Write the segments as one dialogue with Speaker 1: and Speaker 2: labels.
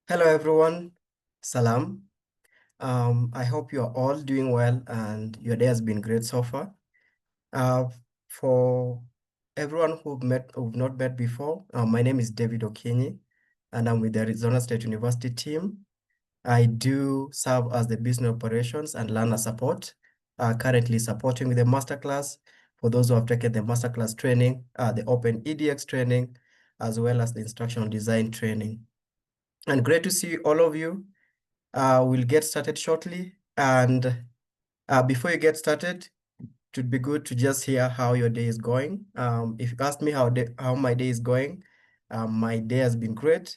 Speaker 1: Hello, everyone. Salam. I hope you are all doing well and your day has been great so far. Uh, for everyone who've not met before, my name is David Okenyi, and I'm with the Arizona State University team. I do serve as the business operations and learner support, currently supporting with the masterclass for those who have taken the masterclass training, the Open EDX training, as well as the instructional design training. And great to see all of you. We'll get started shortly. And before you get started, it would be good to just hear how your day is going. If you ask me how my day is going, my day has been great.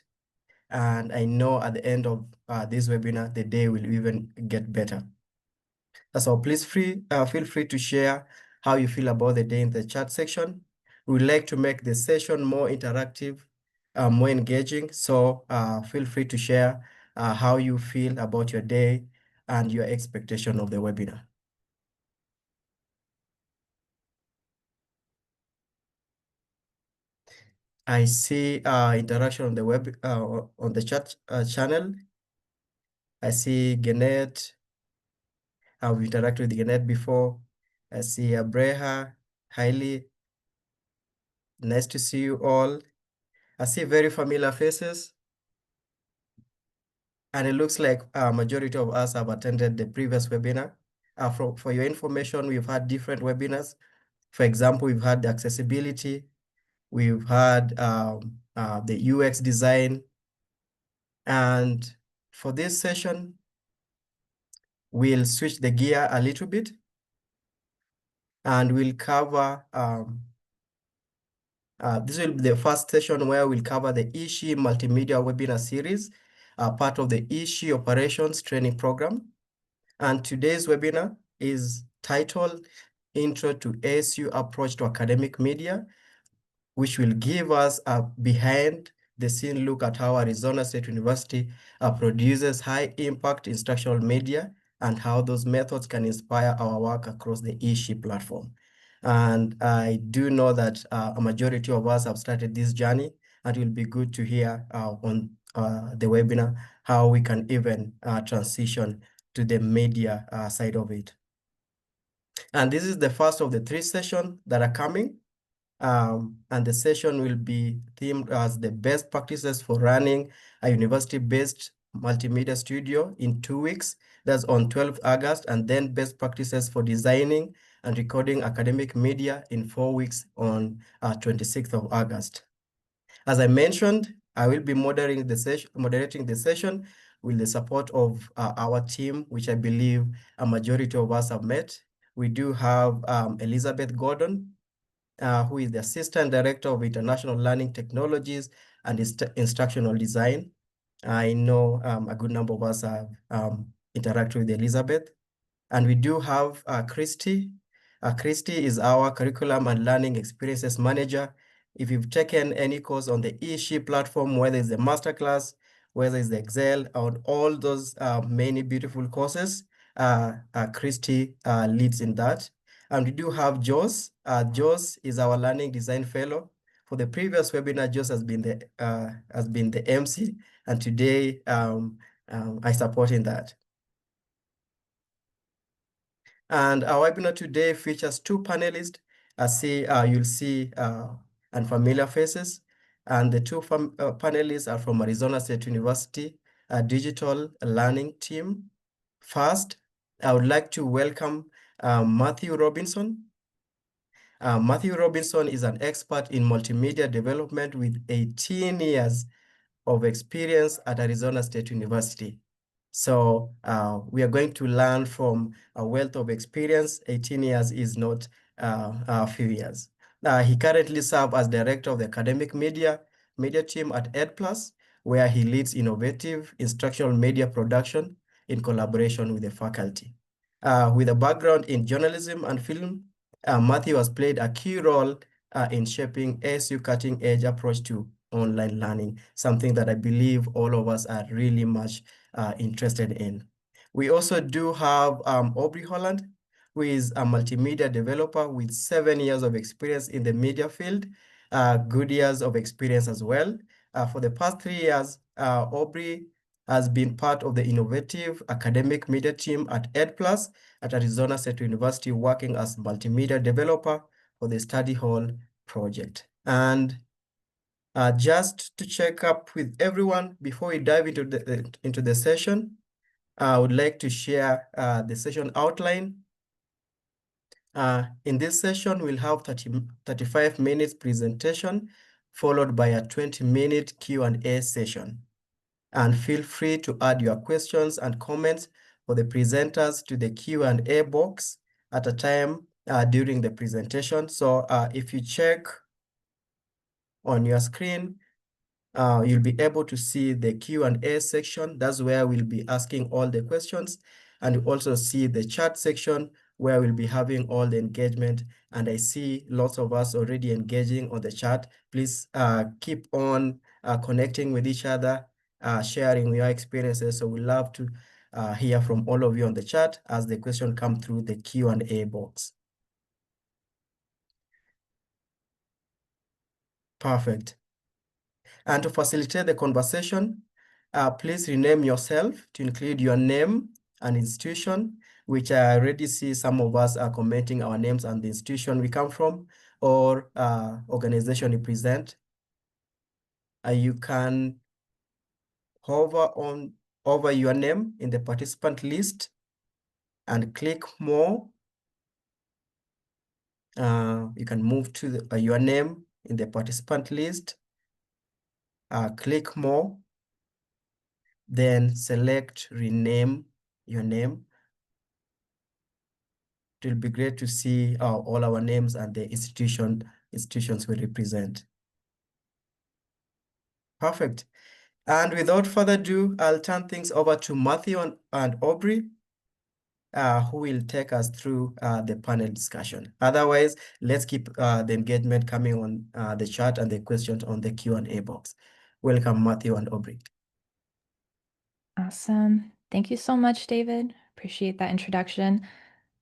Speaker 1: And I know at the end of this webinar, the day will even get better. So please feel free to share how you feel about the day in the chat section. We'd like to make the session more interactive, more engaging. So feel free to share how you feel about your day and your expectation of the webinar. I see interaction on the on the chat channel. I see Genet. I've interacted with Genet before. I see Abreha, Hailey. Nice to see you all. I see very familiar faces. And it looks like a majority of us have attended the previous webinar. For your information, we've had different webinars. For example, we've had the accessibility, we've had the UX design. And for this session, we'll switch the gear a little bit and we'll cover, this will be the first session where we'll cover the Ishi Multimedia Webinar Series, part of the Ishi Operations Training Program. And today's webinar is titled Intro to ASU Approach to Academic Media, which will give us a behind the scene look at how Arizona State University produces high impact instructional media and how those methods can inspire our work across the Ishi platform. And I do know that a majority of us have started this journey, and it will be good to hear on the webinar how we can even transition to the media side of it. And this is the first of the 3 sessions that are coming. And the session will be themed as the best practices for running a university-based multimedia studio in 2 weeks. That's on 12th August, and then best practices for designing and recording academic media in 4 weeks on 26th of August. As I mentioned, I will be moderating the session with the support of our team, which I believe a majority of us have met. We do have Elizabeth Gordon, who is the Assistant Director of International Learning Technologies and Instructional Design. I know a good number of us have interacted with Elizabeth. And we do have Christy. Christy is our Curriculum and Learning Experiences Manager. If you've taken any course on the Ishi platform, whether it's the masterclass, whether it's the Excel, on all those many beautiful courses, Christy leads in that. And we do have Jos. Jos is our Learning Design Fellow. For the previous webinar, Jos has been the MC, and today I support in that. And our webinar today features 2 panelists. You'll see unfamiliar faces. And the 2 panelists are from Arizona State University, a digital learning team. First, I would like to welcome Matthew Robinson. Matthew Robinson is an expert in multimedia development with 18 years of experience at Arizona State University. So we are going to learn from a wealth of experience. 18 years is not a few years. He currently serves as director of the academic media team at EdPlus, where he leads innovative instructional media production in collaboration with the faculty. With a background in journalism and film, Matthew has played a key role in shaping ASU cutting-edge approach to online learning, something that I believe all of us are really much interested in. We also do have Aubrey Holland, who is a multimedia developer with 7 years of experience in the media field, good years of experience as well. For the past 3 years, Aubrey has been part of the innovative academic media team at EdPlus at Arizona State University, working as multimedia developer for the study hall project. And just to check up with everyone before we dive into the session, I would like to share the session outline. In this session, we'll have 35 minutes presentation, followed by a 20-minute Q&A session. And feel free to add your questions and comments for the presenters to the Q&A box at a time during the presentation. So if you check on your screen, you'll be able to see the Q&A section. That's where we'll be asking all the questions. And you also see the chat section where we'll be having all the engagement. And I see lots of us already engaging on the chat. Please keep on connecting with each other, sharing your experiences. So we love to hear from all of you on the chat as the question come through the Q&A box. Perfect. And to facilitate the conversation, please rename yourself to include your name and institution, which I already see some of us are commenting our names and the institution we come from or organization you present. You can hover over your name in the participant list and click more. You can move to your name in the participant list, click more, then select rename your name. It will be great to see all our names and the institutions we represent. Perfect. And without further ado, I'll turn things over to Matthew and Aubrey, who will take us through the panel discussion. Otherwise, let's keep the engagement coming on the chat and the questions on the Q&A box. Welcome, Matthew and Aubrey.
Speaker 2: Awesome. Thank you so much, David. Appreciate that introduction.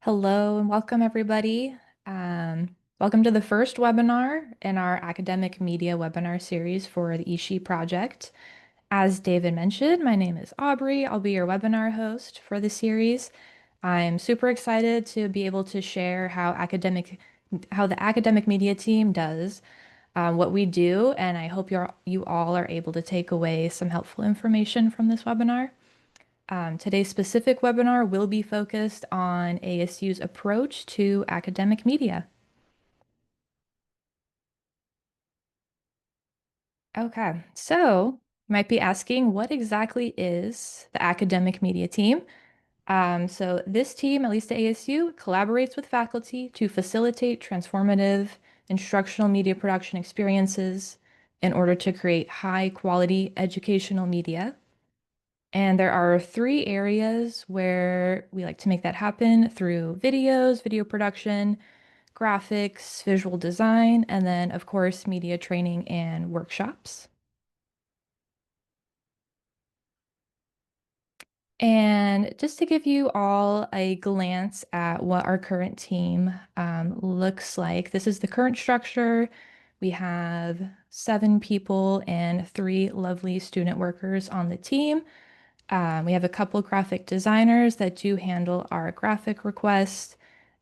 Speaker 2: Hello and welcome, everybody. Welcome to the first webinar in our academic media webinar series for the Ishi project. As David mentioned, my name is Aubrey. I'll be your webinar host for the series. I'm super excited to be able to share how the academic media team does what we do, and I hope you all are able to take away some helpful information from this webinar. Today's specific webinar will be focused on ASU's approach to academic media. Okay, so you might be asking, what exactly is the academic media team? So this team, at least at ASU, collaborates with faculty to facilitate transformative instructional media production experiences in order to create high quality educational media. And there are 3 areas where we like to make that happen through videos, video production, graphics, visual design, and then, of course, media training and workshops. And just to give you all a glance at what our current team looks like, this is the current structure. We have 7 people and 3 lovely student workers on the team. We have a couple graphic designers that do handle our graphic requests,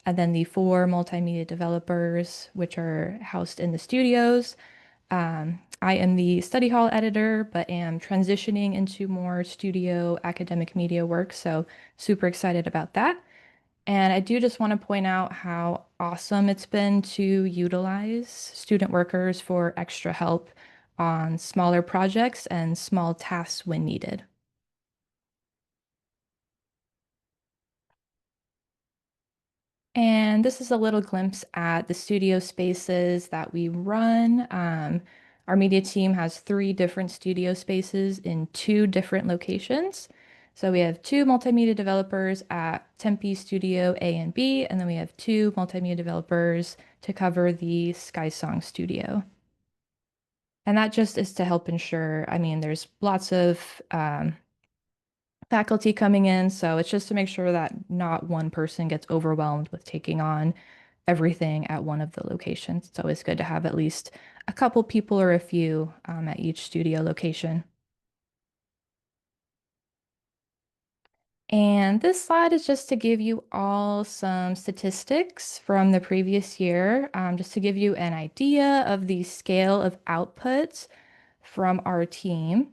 Speaker 2: and then the 4 multimedia developers, which are housed in the studios. I am the study hall editor, but am transitioning into more studio academic media work, so super excited about that. And I do just want to point out how awesome it's been to utilize student workers for extra help on smaller projects and small tasks when needed. And this is a little glimpse at the studio spaces that we run. Our media team has 3 different studio spaces in 2 different locations. So we have 2 multimedia developers at Tempe Studio A and B, and then we have 2 multimedia developers to cover the SkySong Studio. And that just is to help ensure, I mean, there's lots of faculty coming in, so it's just to make sure that not one person gets overwhelmed with taking on everything at one of the locations. It's always good to have at least a couple people or a few at each studio location. And this slide is just to give you all some statistics from the previous year, just to give you an idea of the scale of output from our team.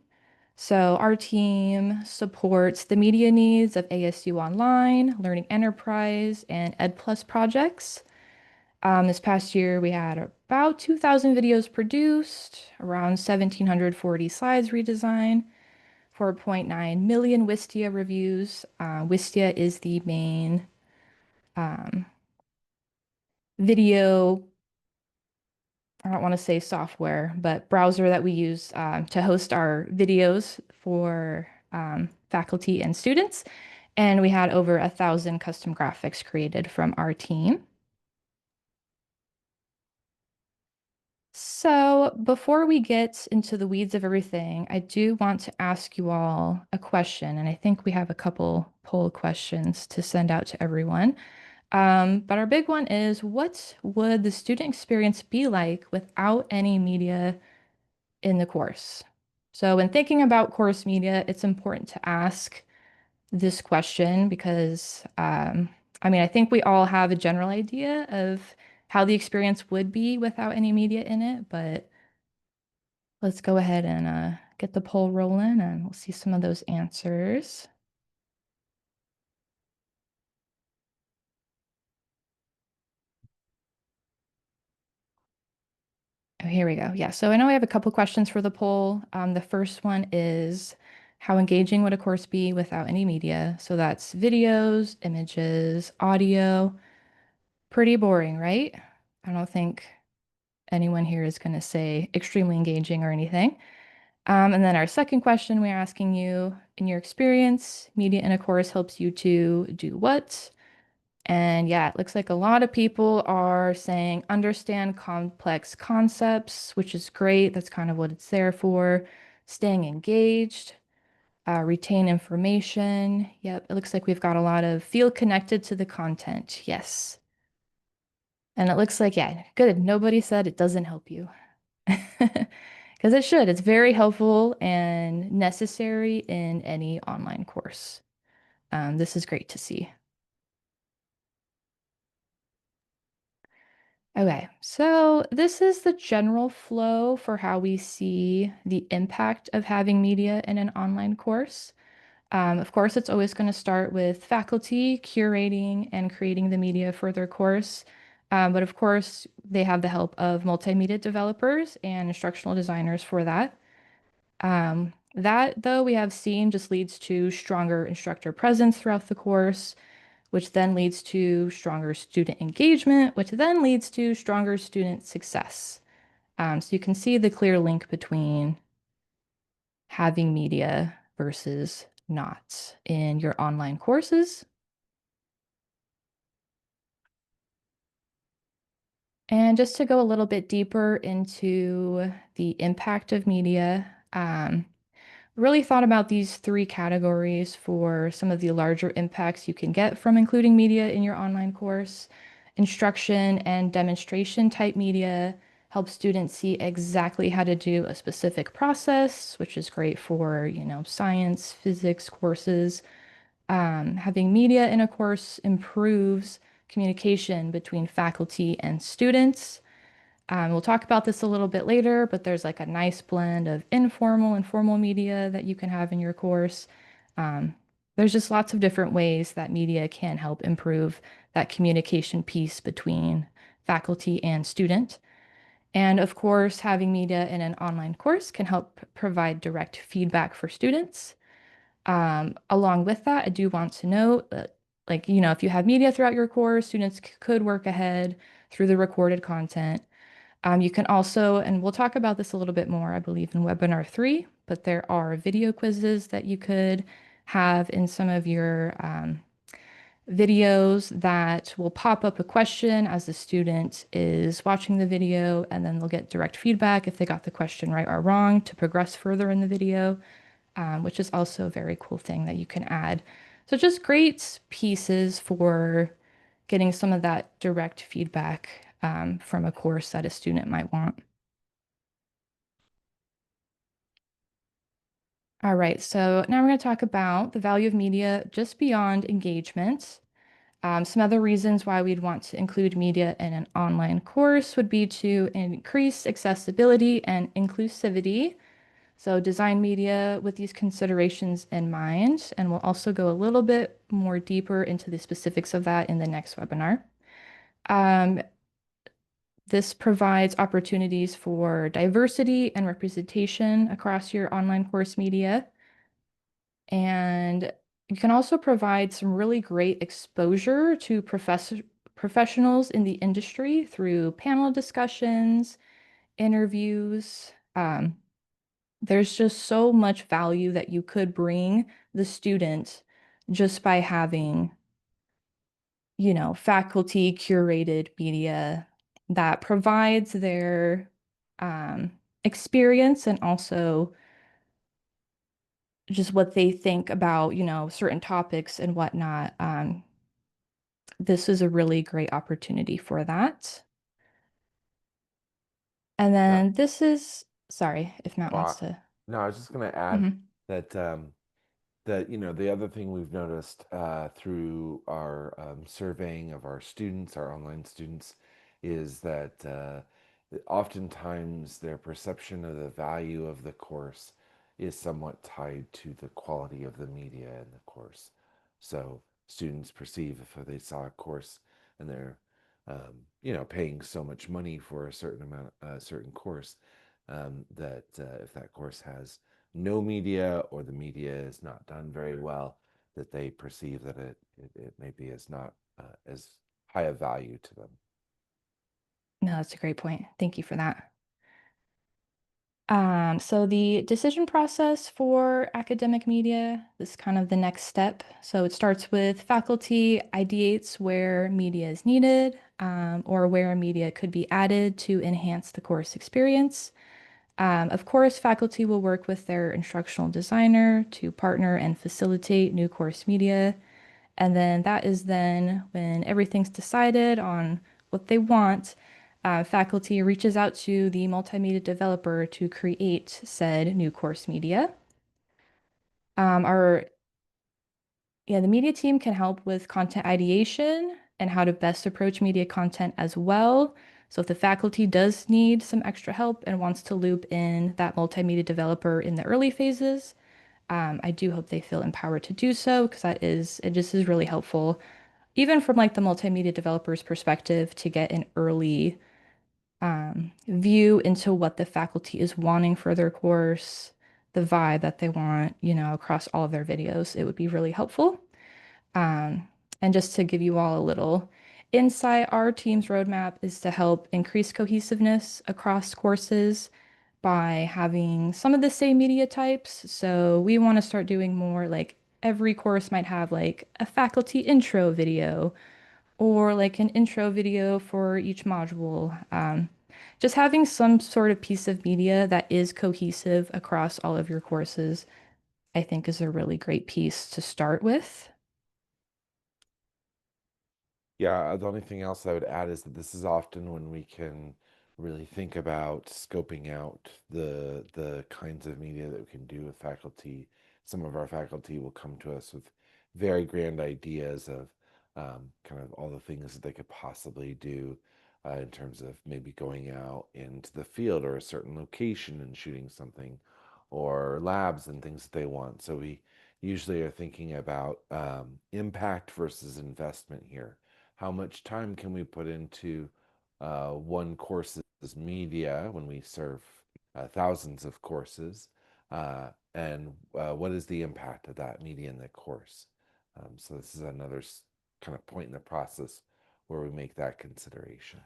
Speaker 2: So our team supports the media needs of ASU Online, Learning Enterprise, and Ed Plus projects. This past year, we had about 2,000 videos produced, around 1,740 slides redesigned, 4.9 million Wistia reviews. Wistia is the main video, I don't want to say software, but browser that we use to host our videos for faculty and students. And we had over 1,000 custom graphics created from our team. So before we get into the weeds of everything, I do want to ask you all a question, and I think we have a couple poll questions to send out to everyone. But our big one is, what would the student experience be like without any media in the course? So when thinking about course media, it's important to ask this question because, I mean, I think we all have a general idea of how the experience would be without any media in it, but let's go ahead and get the poll rolling and we'll see some of those answers. Oh, here we go. Yeah, so I know we have a couple questions for the poll. The first one is, how engaging would a course be without any media? So that's videos, images, audio. Pretty boring, right? I don't think anyone here is going to say extremely engaging or anything. And then our second question, we're asking you, in your experience, media in a course helps you to do what? And yeah, it looks like a lot of people are saying understand complex concepts, which is great. That's kind of what it's there for. Staying engaged, retain information. Yep, it looks like we've got a lot of feel connected to the content. Yes. And it looks like, yeah, good. Nobody said it doesn't help you. Because it should. It's very helpful and necessary in any online course. This is great to see. Okay, so this is the general flow for how we see the impact of having media in an online course. Of course, it's always going to start with faculty curating and creating the media for their course. But of course, they have the help of multimedia developers and instructional designers for that. That, though, we have seen just leads to stronger instructor presence throughout the course, which then leads to stronger student engagement, which then leads to stronger student success. So you can see the clear link between having media versus not in your online courses. And just to go a little bit deeper into the impact of media, really thought about these three categories for some of the larger impacts you can get from including media in your online course. Instruction and demonstration type media help students see exactly how to do a specific process, which is great for, science, physics courses. Having media in a course improves communication between faculty and students. We'll talk about this a little bit later, but there's like a nice blend of informal and formal media that you can have in your course. Um, there's just lots of different ways that media can help improve that communication piece between faculty and student. And of course, having media in an online course can help provide direct feedback for students. Along with that, I do want to note that, if you have media throughout your course, students could work ahead through the recorded content. You can also, and we'll talk about this a little bit more, I believe, in webinar 3, but there are video quizzes that you could have in some of your videos that will pop up a question as the student is watching the video, and then they'll get direct feedback if they got the question right or wrong to progress further in the video, which is also a very cool thing that you can add. So just great pieces for getting some of that direct feedback from a course that a student might want. All right, so now we're going to talk about the value of media just beyond engagement. Some other reasons why we'd want to include media in an online course would be to increase accessibility and inclusivity. So design media with these considerations in mind, and we'll also go a little bit more deeper into the specifics of that in the next webinar. Um, this provides opportunities for diversity and representation across your online course media. And you can also provide some really great exposure to professionals in the industry through panel discussions, interviews. There's just so much value that you could bring the student just by having, faculty curated media that provides their experience and also just what they think about, certain topics and whatnot. This is a really great opportunity for that. And
Speaker 3: No,
Speaker 2: then this is, sorry, if Matt
Speaker 3: well,
Speaker 2: wants to.
Speaker 3: no, I was just going to add
Speaker 2: Mhm.
Speaker 3: that that the other thing we've noticed through our surveying of our students, our online students, is that oftentimes their perception of the value of the course is somewhat tied to the quality of the media in the course. So students perceive if they saw a course and they're paying so much money for a certain amount, a certain course, that if that course has no media or the media is not done very well, that they perceive that it maybe is not as high a value to them.
Speaker 2: No, that's a great point. Thank you for that. So the decision process for academic media is kind of the next step. So it starts with faculty ideates where media is needed, or where media could be added to enhance the course experience. Of course, faculty will work with their instructional designer to partner and facilitate new course media. And then that is then when everything's decided on what they want, faculty reaches out to the multimedia developer to create said new course media. Our Yeah, the media team can help with content ideation and how to best approach media content as well. So if the faculty does need some extra help and wants to loop in that multimedia developer in the early phases, I do hope they feel empowered to do so because it just is really helpful, even from like the multimedia developer's perspective, to get an early view into what the faculty is wanting for their course, the vibe that they want, across all of their videos. It would be really helpful. Um, and just to give you all a little insight, our team's roadmap is to help increase cohesiveness across courses by having some of the same media types. So we want to start doing more like every course might have like a faculty intro video or like an intro video for each module. Just having some sort of piece of media that is cohesive across all of your courses, I think is a really great piece to start with.
Speaker 3: Yeah, the only thing else I would add is that this is often when we can really think about scoping out the kinds of media that we can do with faculty. Some of our faculty will come to us with very grand ideas of kind of all the things that they could possibly do in terms of maybe going out into the field or a certain location and shooting something, or labs and things that they want. So we usually are thinking about impact versus investment here. How much time can we put into one course's media when we serve thousands of courses? And what is the impact of that media in the course? So this is another kind of point in the process where we make that consideration.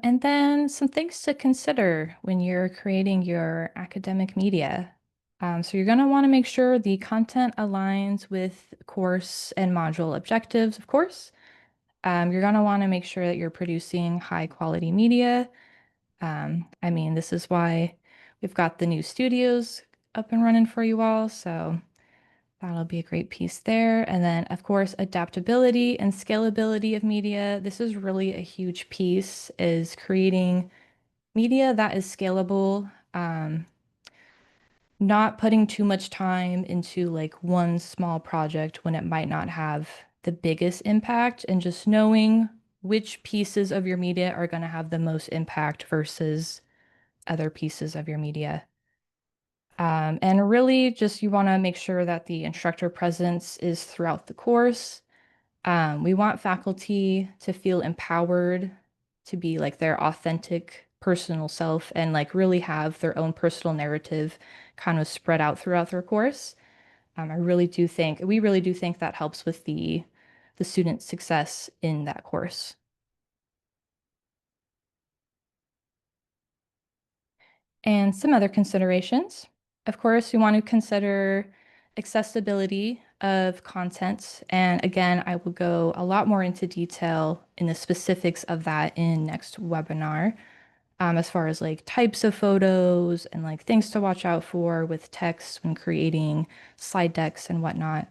Speaker 2: And then some things to consider when you're creating your academic media. So you're going to want to make sure the content aligns with course and module objectives, of course. You're going to want to make sure that you're producing high quality media. I mean, this is why we've got the new studios up and running for you all. So that'll be a great piece there. And then, of course, adaptability and scalability of media. This is really a huge piece, is creating media that is scalable, not putting too much time into like one small project when it might not have the biggest impact, and just knowing which pieces of your media are going to have the most impact versus other pieces of your media. And really just you want to make sure that the instructor presence is throughout the course. We want faculty to feel empowered to be like their authentic personal self and like really have their own personal narrative kind of spread out throughout their course. We really do think that helps with the student success in that course. And some other considerations. Of course, we want to consider accessibility of content. And again, I will go a lot more into detail in the specifics of that in next webinar, as far as like types of photos and like things to watch out for with text when creating slide decks and whatnot.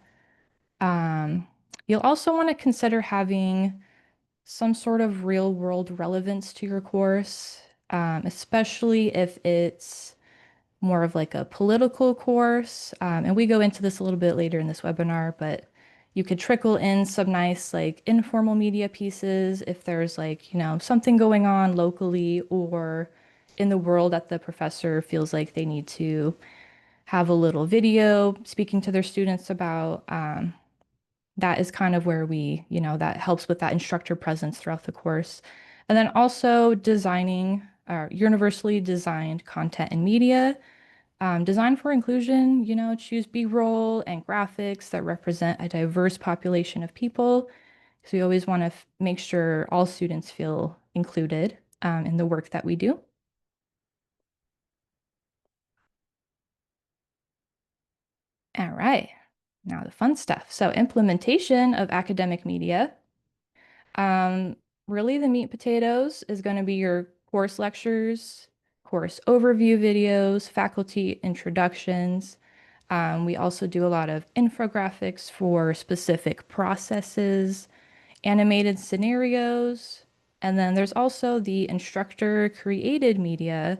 Speaker 2: You'll also want to consider having some sort of real world relevance to your course, especially if it's more of like a political course. And we go into this a little bit later in this webinar, but you could trickle in some nice like informal media pieces if there's like, something going on locally or in the world that the professor feels like they need to have a little video speaking to their students about. That is kind of where that helps with that instructor presence throughout the course. And then also designing universally designed content and media. Design for inclusion, choose B-roll and graphics that represent a diverse population of people. So we always want to make sure all students feel included in the work that we do. All right, now the fun stuff. So implementation of academic media. Really the meat potatoes is going to be your course lectures, course overview videos, faculty introductions. We also do a lot of infographics for specific processes, animated scenarios, and then there's also the instructor created media,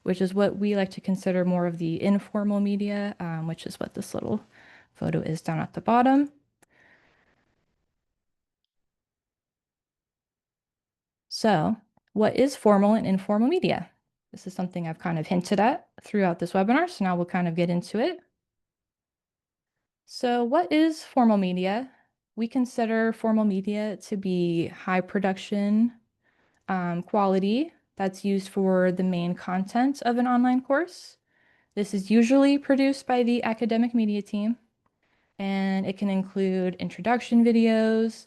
Speaker 2: which is what we like to consider more of the informal media, which is what this little photo is down at the bottom. So, what is formal and informal media? This is something I've kind of hinted at throughout this webinar, so now we'll kind of get into it. So, what is formal media? We consider formal media to be high production quality that's used for the main content of an online course. This is usually produced by the academic media team, and it can include introduction videos,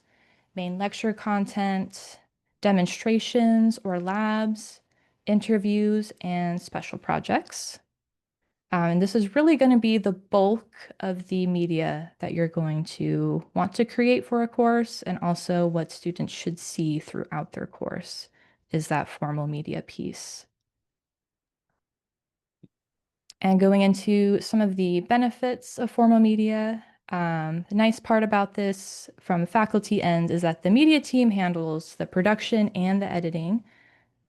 Speaker 2: main lecture content, demonstrations or labs, interviews, and special projects. And this is really going to be the bulk of the media that you're going to want to create for a course, and also what students should see throughout their course is that formal media piece. And going into some of the benefits of formal media, the nice part about this from faculty end is that the media team handles the production and the editing,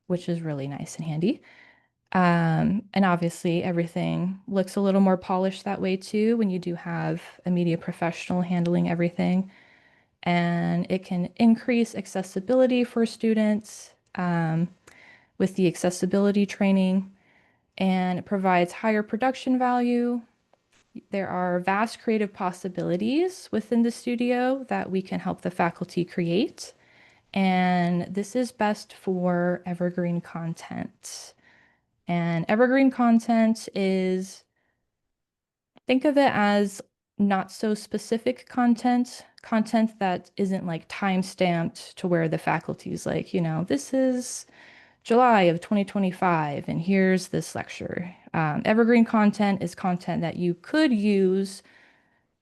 Speaker 2: which is really nice and handy. And obviously everything looks a little more polished that way too when you do have a media professional handling everything. And it can increase accessibility for students with the accessibility training, and it provides higher production value. There are vast creative possibilities within the studio that we can help the faculty create. And this is best for evergreen content. And evergreen content is, think of it as not so specific content, content that isn't like time stamped to where the faculty is like, this is July of 2025, and here's this lecture. Evergreen content is content that you could use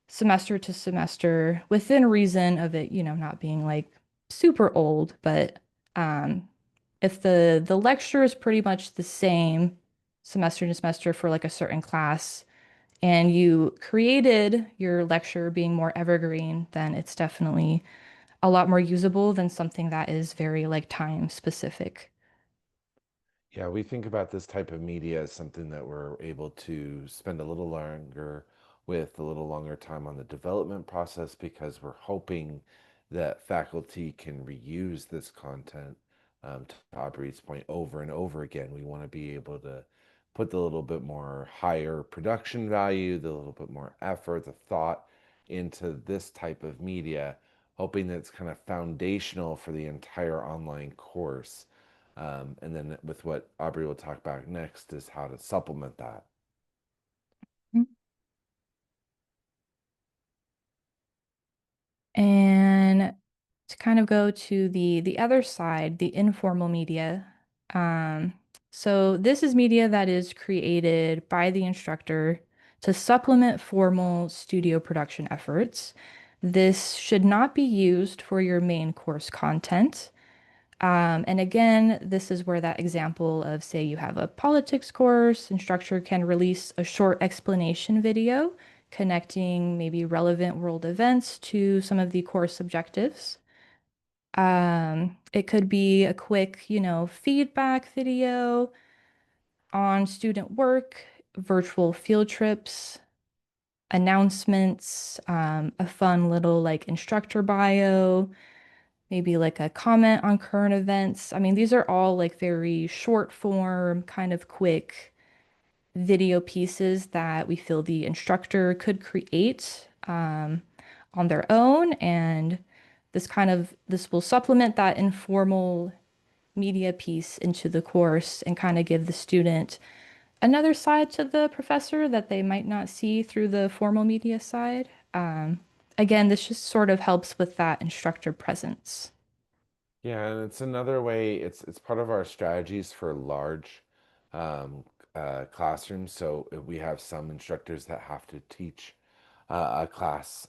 Speaker 2: semester to semester within reason of it, not being like super old, but if the lecture is pretty much the same semester to semester for like a certain class, and you created your lecture being more evergreen, then it's definitely a lot more usable than something that is very like time specific.
Speaker 3: Yeah, we think about this type of media as something that we're able to spend a little longer with, a little longer time on the development process, because we're hoping that faculty can reuse this content, to Aubrey's point, over and over again. We want to be able to put the little bit more higher production value, the little bit more effort, the thought into this type of media, hoping that it's kind of foundational for the entire online course. And then with what Aubrey will talk about next is how to supplement that.
Speaker 2: And to kind of go to the other side, the informal media. Um, so this is media that is created by the instructor to supplement formal studio production efforts. This should not be used for your main course content. And again, this is where that example of, say, you have a politics course, instructor can release a short explanation video connecting maybe relevant world events to some of the course objectives. It could be a quick, feedback video on student work, virtual field trips, announcements, a fun little like instructor bio, maybe like a comment on current events. I mean, these are all like very short form, kind of quick video pieces that we feel the instructor could create on their own. And this will supplement that informal media piece into the course and kind of give the student another side to the professor that they might not see through the formal media side. Again, this just sort of helps with that instructor presence.
Speaker 3: Yeah, and it's another way, it's part of our strategies for large um, classrooms. So we have some instructors that have to teach a class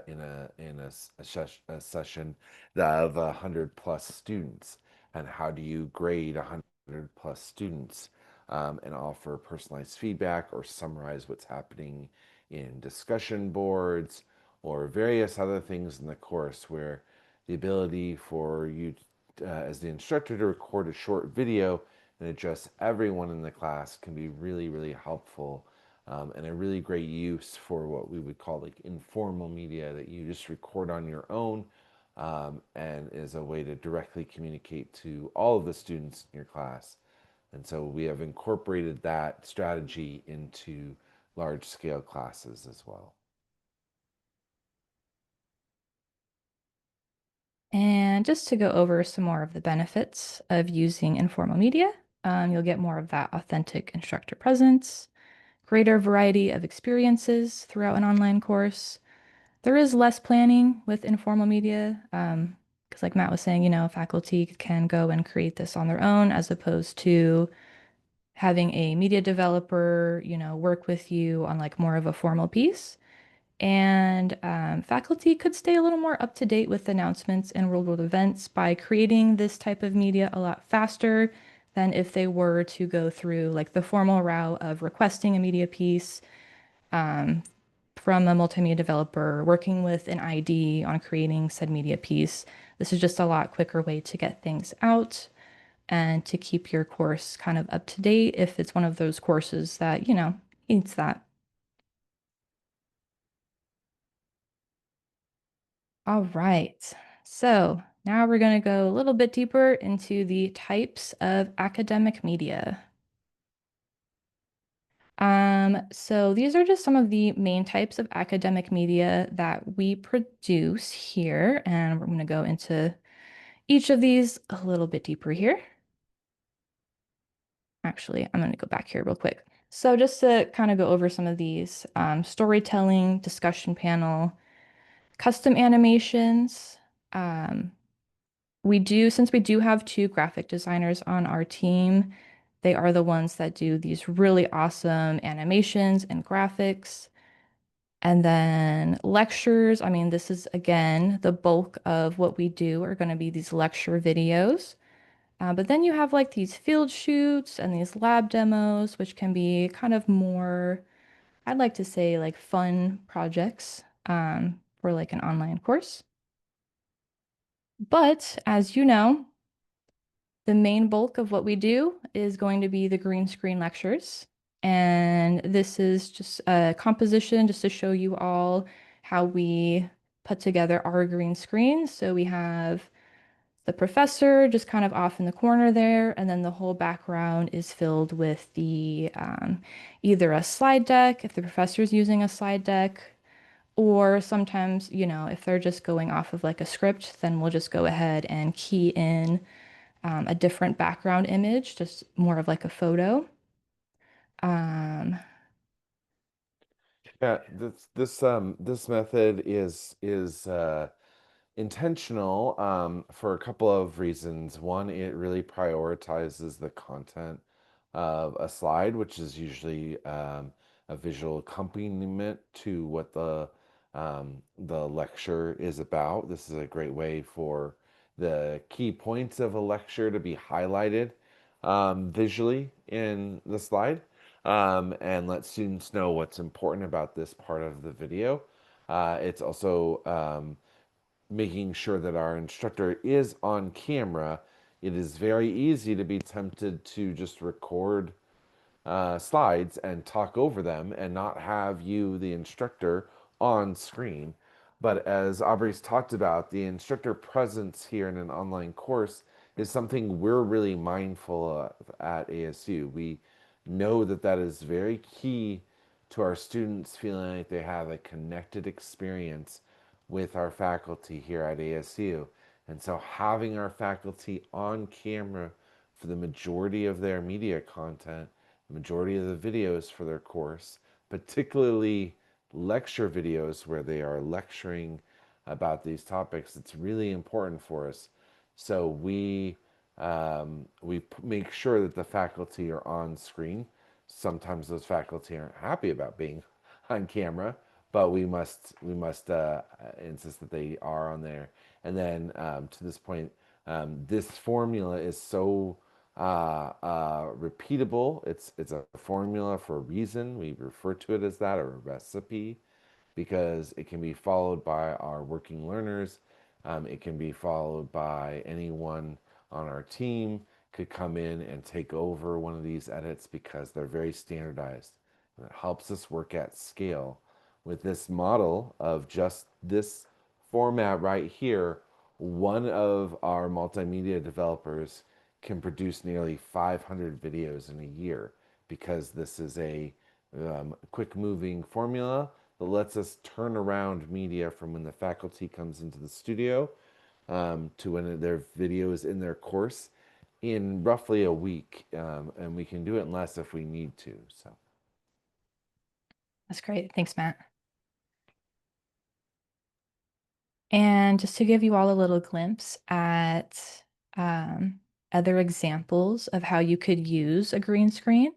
Speaker 3: in a session of 100 plus students. And how do you grade 100 plus students, and offer personalized feedback or summarize what's happening in discussion boards or various other things in the course, where the ability for you, as the instructor, to record a short video and address everyone in the class can be really, really helpful, and a really great use for what we would call like informal media that you just record on your own, and is a way to directly communicate to all of the students in your class. And so we have incorporated that strategy into large scale classes as well.
Speaker 2: And just to go over some more of the benefits of using informal media, you'll get more of that authentic instructor presence, greater variety of experiences throughout an online course. There is less planning with informal media, because like Matt was saying, faculty can go and create this on their own as opposed to having a media developer, work with you on like more of a formal piece. And faculty could stay a little more up to date with announcements and real world events by creating this type of media a lot faster than if they were to go through like the formal route of requesting a media piece um, from a multimedia developer, working with an ID on creating said media piece. This is just a lot quicker way to get things out and to keep your course kind of up to date if it's one of those courses that, needs that. All right. So now we're going to go a little bit deeper into the types of academic media. So these are just some of the main types of academic media that we produce here, and we're going to go into each of these a little bit deeper here. Actually, I'm going to go back here real quick. So just to kind of go over some of these, storytelling, discussion panel, custom animations. Since we do have two graphic designers on our team, they are the ones that do these really awesome animations and graphics. And then lectures, I mean, this is again, the bulk of what we do are going to be these lecture videos. But then you have like these field shoots and these lab demos, which can be kind of more, I'd like to say, like fun projects for like an online course. But as you know, the main bulk of what we do is going to be the green screen lectures. And this is just a composition just to show you all how we put together our green screens. So we have the professor just kind of off in the corner there, and then the whole background is filled with the either a slide deck, if the professor's using a slide deck, or sometimes, if they're just going off of like a script, then we'll just go ahead and key in a different background image, just more of like a photo. Um,
Speaker 3: Yeah, this method is intentional for a couple of reasons. One, it really prioritizes the content of a slide, which is usually a visual accompaniment to what the lecture is about. This is a great way for the key points of a lecture to be highlighted visually in the slide, and let students know what's important about this part of the video. It's also making sure that our instructor is on camera. It is very easy to be tempted to just record slides and talk over them and not have you, the instructor, on screen. But as Aubrey's talked about, the instructor presence here in an online course is something we're really mindful of at ASU. We know that that is very key to our students feeling like they have a connected experience with our faculty here at ASU. And so having our faculty on camera for the majority of their media content, the majority of the videos for their course, particularly lecture videos where they are lecturing about these topics, it's really important for us. So we make sure that the faculty are on screen. Sometimes those faculty aren't happy about being on camera, but we must insist that they are on there. And then to this point, this formula is so repeatable. It's a formula for a reason. We refer to it as that, or a recipe, because it can be followed by our working learners. It can be followed by anyone on our team could come in and take over one of these edits because they're very standardized. And it helps us work at scale. With this model of just this format right here, one of our multimedia developers can produce nearly 500 videos in a year because this is a quick moving formula that lets us turn around media from when the faculty comes into the studio to when their video is in their course in roughly a week. And we can do it in less if we need to. So
Speaker 2: that's great. Thanks, Matt. And just to give you all a little glimpse at other examples of how you could use a green screen.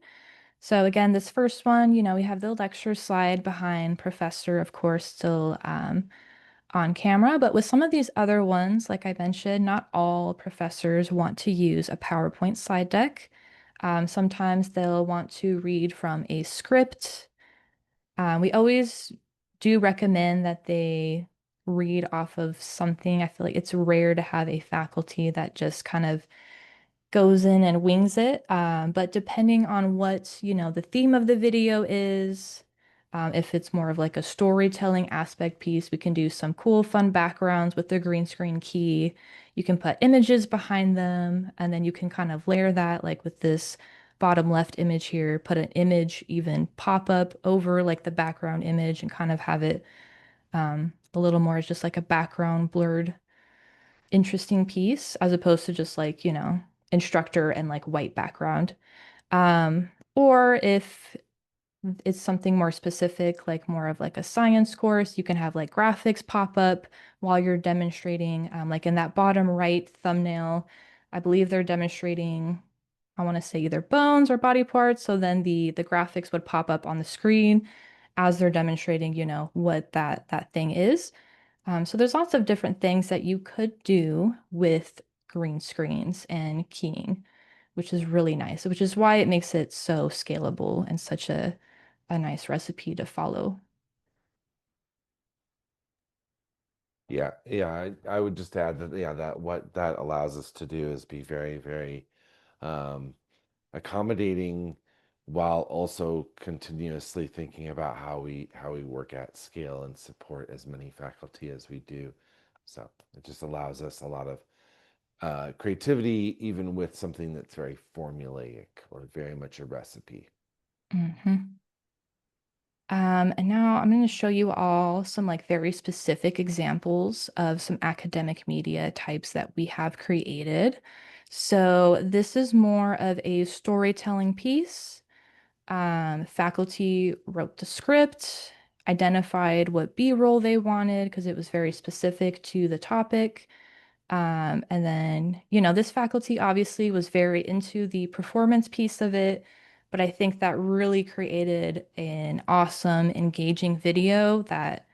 Speaker 2: So again, this first one, we have the lecture slide behind professor, of course, still on camera. But with some of these other ones, like I mentioned, not all professors want to use a PowerPoint slide deck. Sometimes they'll want to read from a script. We always do recommend that they read off of something. I feel like it's rare to have a faculty that just kind of goes in and wings it. But depending on what, the theme of the video is, if it's more of like a storytelling aspect piece, we can do some cool, fun backgrounds with the green screen key. You can put images behind them, and then you can kind of layer that, like with this bottom left image here, put an image even pop up over like the background image and kind of have it a little more as just like a background blurred interesting piece as opposed to just like, instructor and like white background. Or if it's something more specific, like more of like a science course, you can have like graphics pop up while you're demonstrating. Like in that bottom right thumbnail, I believe they're demonstrating, I want to say either bones or body parts. So then the graphics would pop up on the screen as they're demonstrating, what that thing is. So there's lots of different things that you could do with green screens and keying, which is really nice, which is why it makes it so scalable and such a nice recipe to follow.
Speaker 3: yeah, I would just add that, yeah, that what that allows us to do is be very, very um, accommodating while also continuously thinking about how we work at scale and support as many faculty as we do. So it just allows us a lot of creativity, even with something that's very formulaic or very much a recipe.
Speaker 2: Mm-hmm. And now I'm going to show you all some like very specific examples of some academic media types that we have created. So this is more of a storytelling piece. Faculty wrote the script, identified what B-roll they wanted because it was very specific to the topic. And then, this faculty obviously was very into the performance piece of it, but I think that really created an awesome, engaging video that,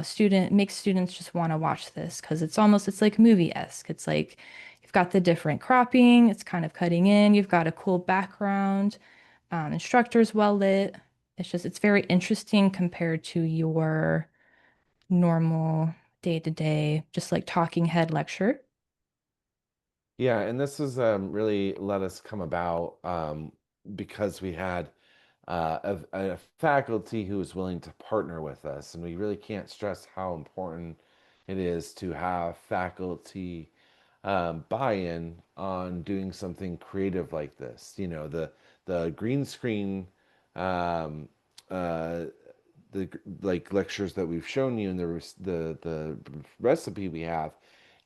Speaker 2: student makes students just want to watch this because it's like movie-esque. It's like you've got the different cropping, it's kind of cutting in, you've got a cool background, instructor's well lit. It's very interesting compared to your normal day-to-day, just like talking head lecture.
Speaker 3: Yeah, and this has really let us come about because we had a faculty who was willing to partner with us, and we really can't stress how important it is to have faculty buy-in on doing something creative like this. The green screen um, uh, the like lectures that we've shown you and the recipe we have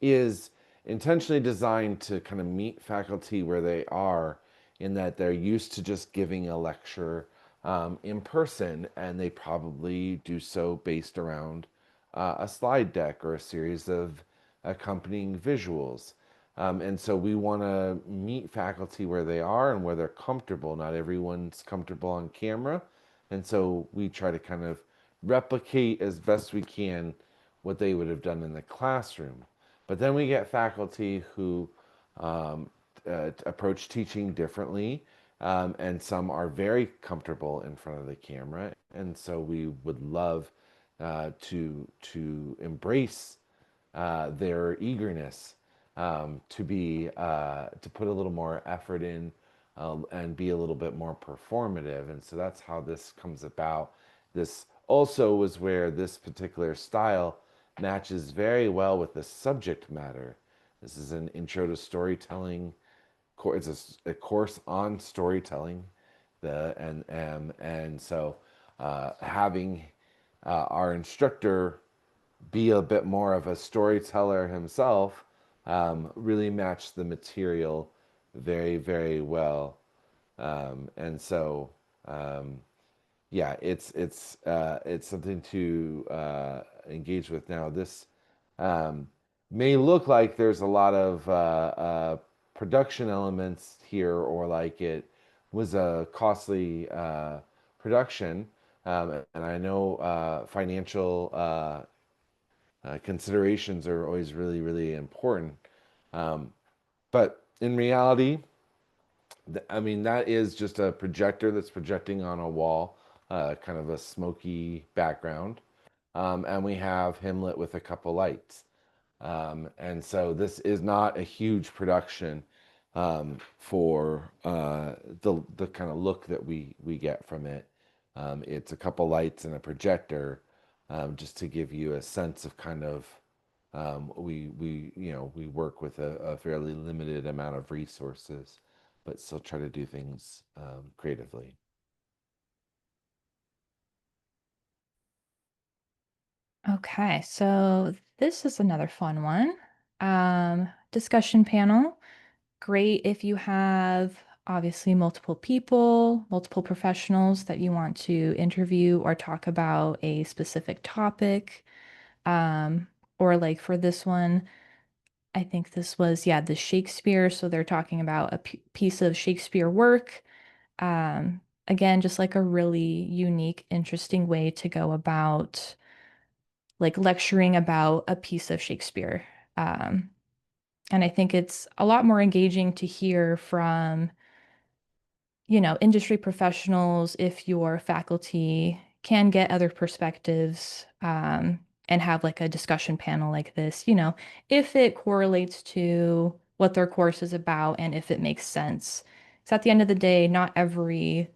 Speaker 3: is intentionally designed to kind of meet faculty where they are, in that they're used to just giving a lecture in person, and they probably do so based around a slide deck or a series of accompanying visuals. And so we want to meet faculty where they are and where they're comfortable. Not everyone's comfortable on camera. And so we try to kind of replicate as best we can what they would have done in the classroom. But then we get faculty who um, approach teaching differently, and some are very comfortable in front of the camera. And so we would love to embrace their eagerness to put a little more effort in and be a little bit more performative. And so that's how this comes about. This also was where this particular style matches very well with the subject matter. This is an intro to storytelling. It's a course on storytelling. And so having our instructor be a bit more of a storyteller himself really matched the material very, very well. And so, yeah, it's something to engage with. Now, this um, may look like there's a lot of production elements here, or like it was a costly production. And I know financial considerations are always really, really important. Um, but in reality, I mean, that is just a projector that's projecting on a wall, kind of a smoky background. And we have him lit with a couple lights. And so this is not a huge production for the kind of look that we get from it. It's a couple lights and a projector, just to give you a sense of kind of we work with a fairly limited amount of resources, but still try to do things creatively.
Speaker 2: Okay, so this is another fun one. Discussion panel. Great if you have obviously multiple people, multiple professionals that you want to interview or talk about a specific topic. Um, or like for this one, I think this was, yeah, the Shakespeare. So they're talking about a piece of Shakespeare work. Again, just like a really unique, interesting way to go about like lecturing about a piece of Shakespeare. Um, and I think it's a lot more engaging to hear from, industry professionals if your faculty can get other perspectives, and have like a discussion panel like this, if it correlates to what their course is about and if it makes sense. So at the end of the day, not every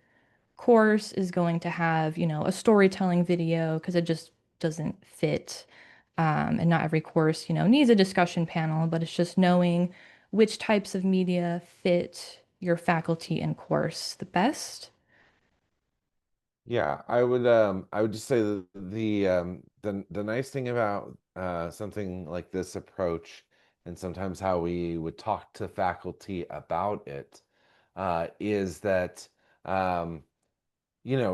Speaker 2: course is going to have, a storytelling video because it just doesn't fit. And not every course, needs a discussion panel, but it's just knowing which types of media fit your faculty and course the best.
Speaker 3: Yeah, I would just say that the nice thing about something like this approach, and sometimes how we would talk to faculty about it, is that um,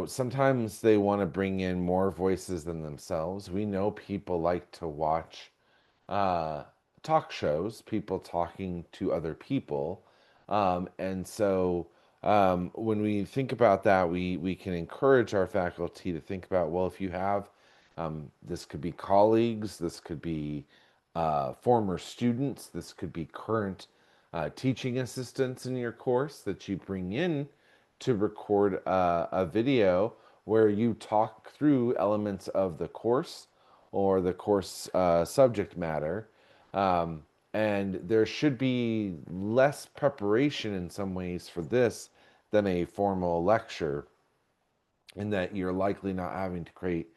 Speaker 3: sometimes they want to bring in more voices than themselves. We know people like to watch uh, talk shows, people talking to other people. And so when we think about that, we can encourage our faculty to think about, well, if you have, this could be colleagues, this could be former students, this could be current teaching assistants in your course that you bring in to record a video where you talk through elements of the course or the course subject matter. Um, and there should be less preparation in some ways for this than a formal lecture, in that you're likely not having to create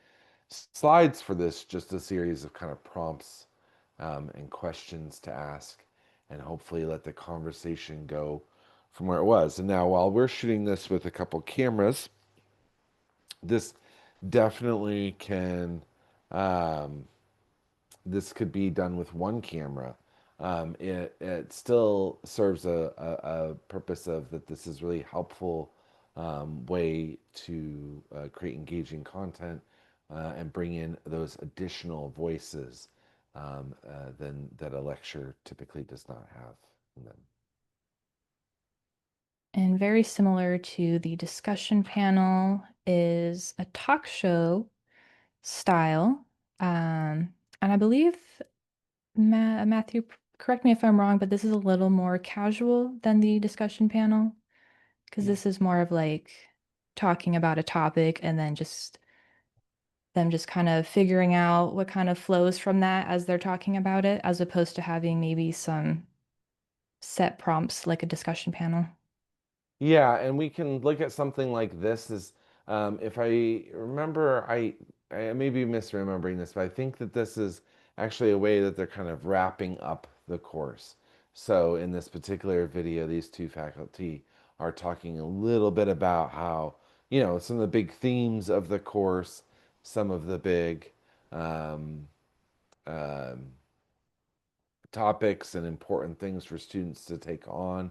Speaker 3: slides for this, just a series of kind of prompts and questions to ask, and hopefully let the conversation go from where it was. And now, while we're shooting this with a couple cameras, this definitely can um, this could be done with one camera. It still serves a purpose of that this is really helpful way to create engaging content and bring in those additional voices than that a lecture typically does not have in them.
Speaker 2: And very similar to the discussion panel is a talk show style. And I believe, Matthew, correct me if I'm wrong, but this is a little more casual than the discussion panel because this is more of like talking about a topic and then just them just kind of figuring out what kind of flows from that as they're talking about it, as opposed to having maybe some set prompts like a discussion panel.
Speaker 3: Yeah, and we can look at something like this as, if I remember, I may be misremembering this, but I think that this is actually a way that they're kind of wrapping up the course. So in this particular video, these two faculty are talking a little bit about how, some of the big themes of the course, some of the big um, um, topics and important things for students to take on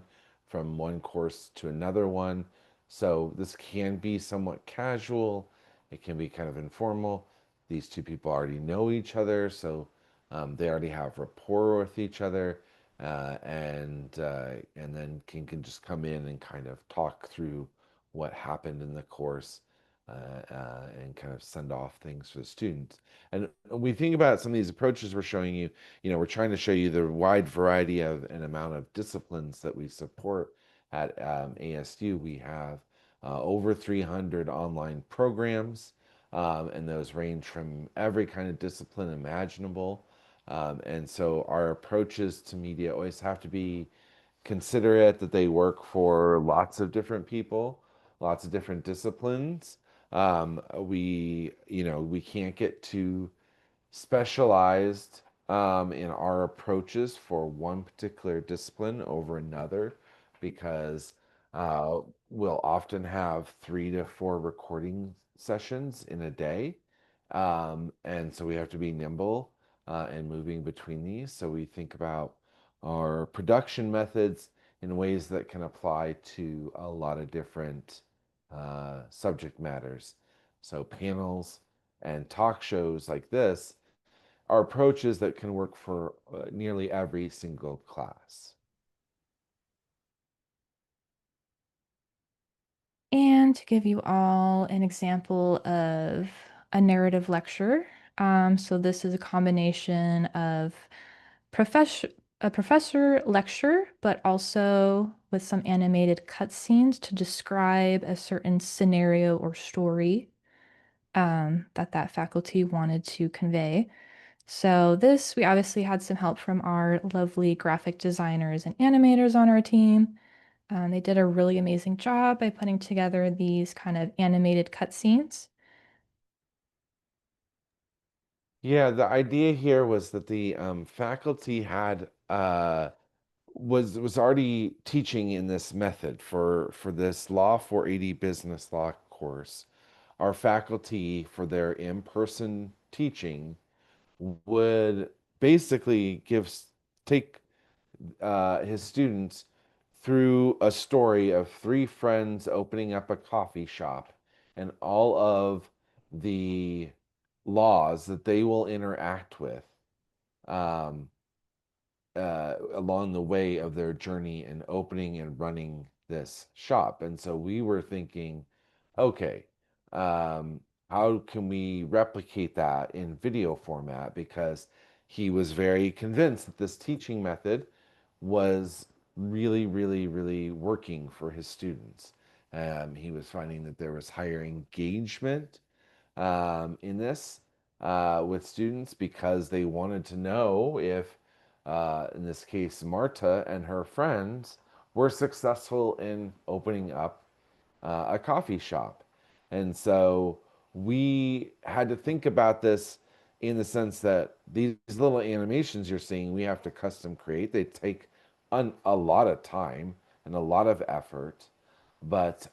Speaker 3: from one course to another one. So this can be somewhat casual, it can be kind of informal. These two people already know each other, so they already have rapport with each other, and then can just come in and kind of talk through what happened in the course, and kind of send off things for the students. And we think about some of these approaches we're showing you. We're trying to show you the wide variety of and amount of disciplines that we support at ASU. We have over 300 online programs, and those range from every kind of discipline imaginable. And so our approaches to media always have to be considerate that they work for lots of different people, lots of different disciplines. We can't get too specialized in our approaches for one particular discipline over another, because uh, we'll often have 3 to 4 recording sessions in a day. And so we have to be nimble and moving between these. So we think about our production methods in ways that can apply to a lot of different subject matters. So panels and talk shows like this are approaches that can work for nearly every single class.
Speaker 2: And to give you all an example of a narrative lecture, so this is a combination of professor a professor lecture, but also with some animated cutscenes to describe a certain scenario or story that faculty wanted to convey. So this, we obviously had some help from our lovely graphic designers and animators on our team. They did a really amazing job by putting together these kind of animated cutscenes.
Speaker 3: Yeah, the idea here was that the faculty had was already teaching in this method for this Law 480 business law course. Our faculty for their in-person teaching would basically take his students through a story of three friends opening up a coffee shop and all of the laws that they will interact with um, along the way of their journey in opening and running this shop. And so we were thinking, okay, um, how can we replicate that in video format? Because he was very convinced that this teaching method was really, really, really working for his students. He was finding that there was higher engagement in this with students because they wanted to know if, in this case, Marta and her friends were successful in opening up a coffee shop. And so we had to think about this in the sense that these little animations you're seeing, we have to custom create. They take a lot of time and a lot of effort. But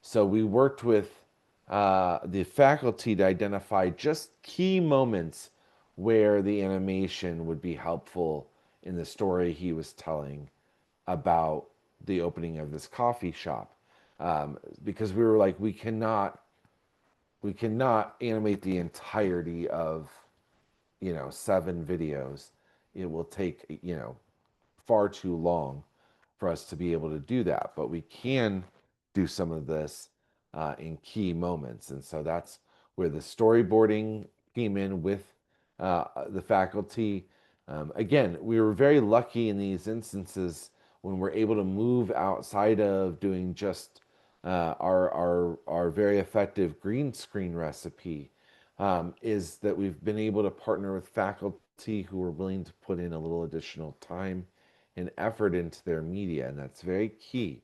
Speaker 3: so we worked with the faculty to identify just key moments where the animation would be helpful in the story he was telling about the opening of this coffee shop. Because we were like, we cannot animate the entirety of 7 videos. It will take far too long for us to be able to do that, but we can do some of this in key moments. And so that's where the storyboarding came in with the faculty. Again, we were very lucky in these instances when we're able to move outside of doing just our very effective green screen recipe. Is that we've been able to partner with faculty who are willing to put in a little additional time and effort into their media, and that's very key.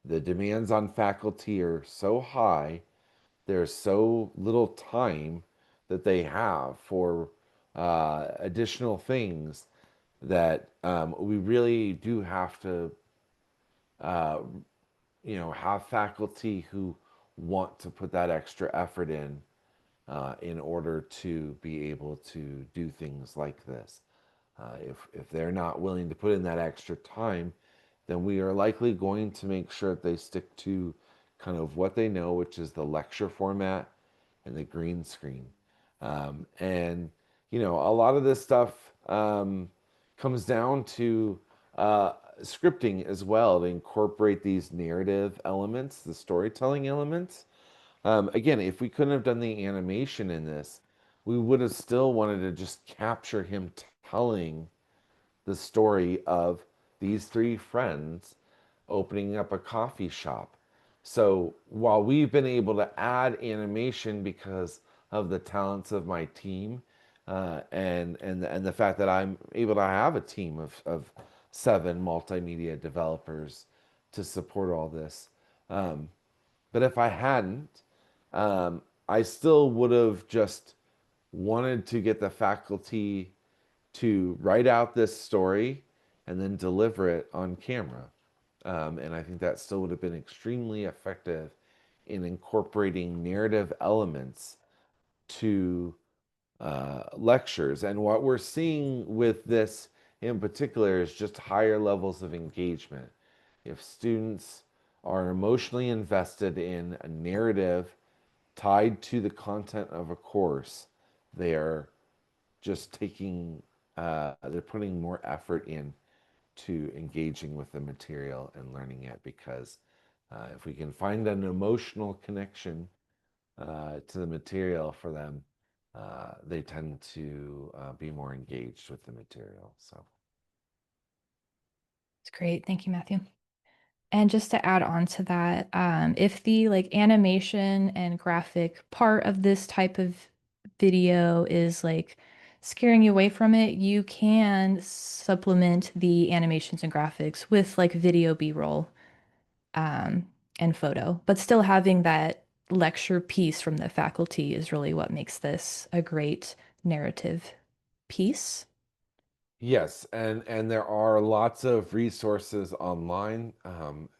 Speaker 3: The demands on faculty are so high, there's so little time that they have for additional things that we really do have to, uh, have faculty who want to put that extra effort in order to be able to do things like this. If they're not willing to put in that extra time, then we are likely going to make sure that they stick to kind of what they know, which is the lecture format and the green screen. And a lot of this stuff comes down to scripting as well to incorporate these narrative elements, the storytelling elements. Again, if we couldn't have done the animation in this, we would have still wanted to just capture him telling the story of these three friends opening up a coffee shop. So while we've been able to add animation because of the talents of my team, and the fact that I'm able to have a team of 7 multimedia developers to support all this. But if I hadn't, I still would have just wanted to get the faculty to write out this story and then deliver it on camera. And I think that still would have been extremely effective in incorporating narrative elements to lectures. And what we're seeing with this in particular is just higher levels of engagement. If students are emotionally invested in a narrative tied to the content of a course, they are just they're putting more effort in to engaging with the material and learning it because if we can find an emotional connection to the material for them, they tend to be more engaged with the material. So,
Speaker 2: It's great. Thank you, Matthew. And just to add on to that, if the like animation and graphic part of this type of video is like scaring you away from it, you can supplement the animations and graphics with like video B-roll um, and photo, but still having that lecture piece from the faculty is really what makes this a great narrative piece.
Speaker 3: Yes, and there are lots of resources online.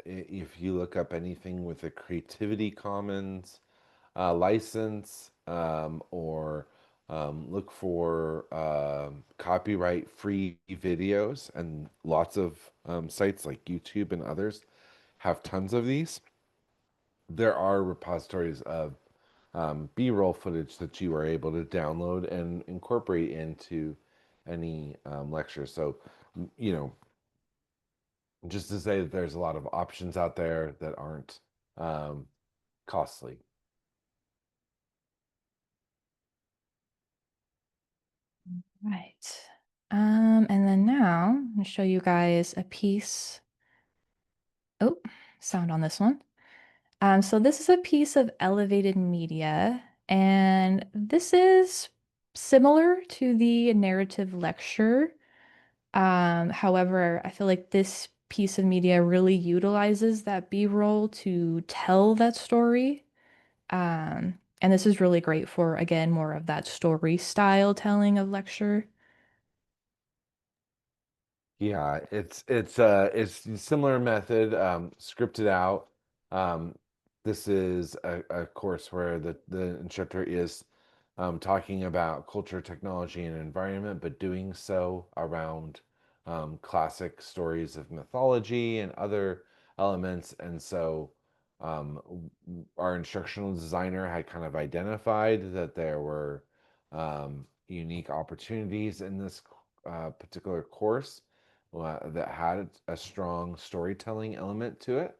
Speaker 3: If you look up anything with a Creativity Commons license, or look for copyright-free videos, and lots of sites like YouTube and others have tons of these. There are repositories of B-roll footage that you are able to download and incorporate into any lecture. So, you know, just to say that there's a lot of options out there that aren't um, costly.
Speaker 2: Right. And then now I'm going to show you guys a piece. Oh, sound on this one. So this is a piece of elevated media, and this is similar to the narrative lecture. However, I feel like this piece of media really utilizes that B-roll to tell that story. And this is really great for, again, more of that story style telling of lecture.
Speaker 3: Yeah, it's a similar method, scripted out. Um, this is a course where the instructor is talking about culture, technology, and environment, but doing so around classic stories of mythology and other elements. And so our instructional designer had kind of identified that there were unique opportunities in this particular course that had a strong storytelling element to it.